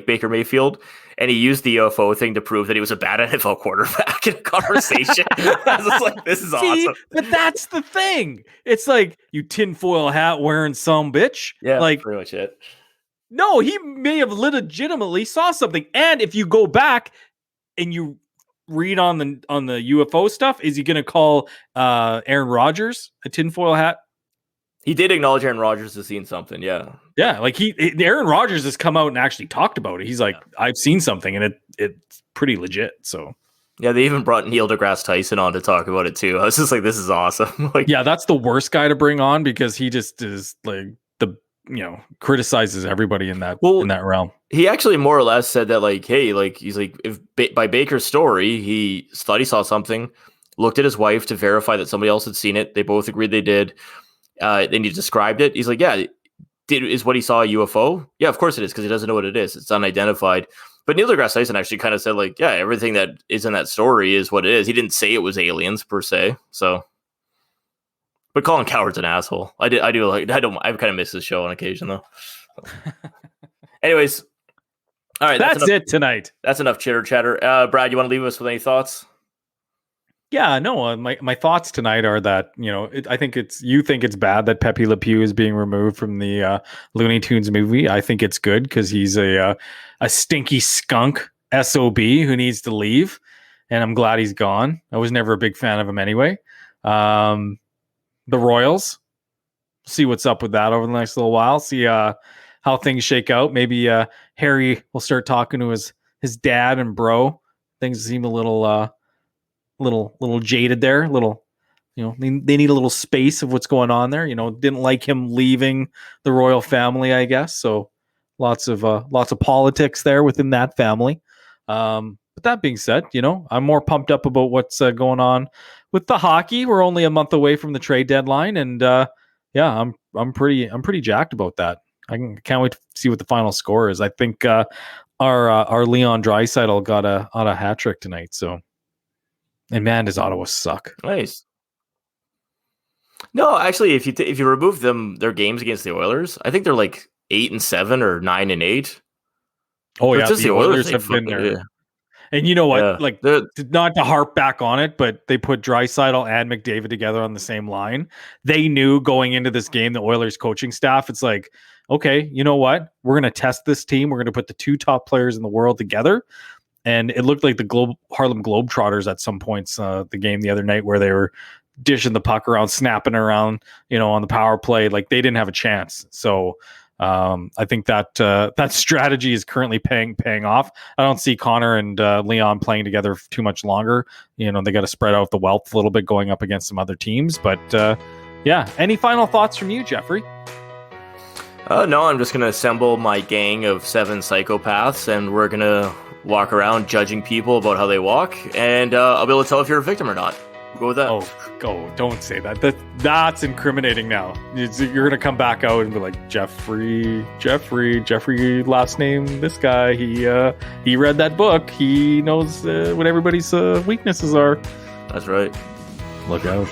Baker Mayfield, and he used the UFO thing to prove that he was a bad NFL quarterback in a conversation. I was just like, this is awesome. But that's the thing. It's like you tinfoil hat wearing some bitch. Yeah, like pretty much it. No, he may have legitimately saw something. And if you go back and you read on the UFO stuff, is he going to call Aaron Rodgers a tinfoil hat? He did acknowledge Aaron Rodgers has seen something. Yeah. Yeah. Like Aaron Rodgers has come out and actually talked about it. He's like, I've seen something and it's pretty legit. So yeah, they even brought Neil deGrasse Tyson on to talk about it too. I was just like, this is awesome. Like, yeah, that's the worst guy to bring on because he just is like criticizes everybody in that realm. He actually more or less said that like, hey, like he's like, if by Baker's story, he thought he saw something, looked at his wife to verify that somebody else had seen it. They both agreed they did. Then he described it. He's like, yeah, is what he saw a UFO? Yeah, of course it is, because he doesn't know what it is. It's unidentified. But Neil deGrasse Tyson actually kind of said like, yeah, everything that is in that story is what it is. He didn't say it was aliens per se. So, but Colin Cowherd's an asshole. I kind of miss his show on occasion though. Anyways, all right, that's it tonight. That's enough chitter chatter. Brad, you want to leave us with any thoughts? Yeah, no. My thoughts tonight are that I think you think it's bad that Pepe Le Pew is being removed from the Looney Tunes movie. I think it's good because he's a stinky skunk SOB who needs to leave, and I'm glad he's gone. I was never a big fan of him anyway. The Royals, see what's up with that over the next little while. See how things shake out. Maybe Harry will start talking to his dad and bro. Things seem a little jaded there. They need a little space of what's going on there. Didn't like him leaving the royal family, I guess. So lots of politics there within that family. But that being said, I'm more pumped up about what's going on with the hockey. We're only a month away from the trade deadline, and I'm pretty jacked about that. I can't wait to see what the final score is. I think our Leon Draisaitl got a hat trick tonight. So, and man, does Ottawa suck. Nice. No, actually, if you remove their games against the Oilers, I think they're like 8-7 or 9-8. Oh yeah, the Oilers have been there. Yeah. And you know what? Yeah. Like, not to harp back on it, but they put Draisaitl and McDavid together on the same line. They knew going into this game, the Oilers coaching staff, it's like, okay, you know what? We're going to test this team. We're going to put the two top players in the world together. And it looked like the Harlem Globetrotters at some points, the game the other night where they were dishing the puck around, snapping around, on the power play. Like, they didn't have a chance. So I think that strategy is currently paying off. I don't see Connor and Leon playing together too much longer. They got to spread out the wealth a little bit going up against some other teams. But yeah, any final thoughts from you, Jeffrey? No, I'm just going to assemble my gang of 7 psychopaths, and we're going to walk around judging people about how they walk, and I'll be able to tell if you're a victim or not. Go with that. Oh, don't say that. That's incriminating now. You're going to come back out and be like, Jeffrey, last name, this guy, he read that book. He knows what everybody's weaknesses are. That's right. Look out.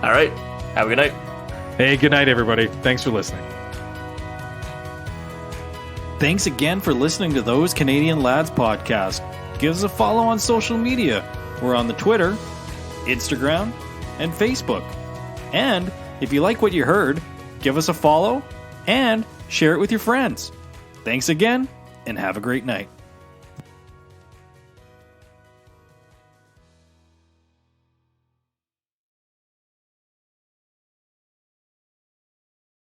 All right. Have a good night. Hey, good night, everybody. Thanks for listening. Thanks again for listening to Those Canadian Lads podcast. Give us a follow on social media. We're on the Twitter, Instagram, and Facebook. And if you like what you heard, give us a follow and share it with your friends. Thanks again, and have a great night.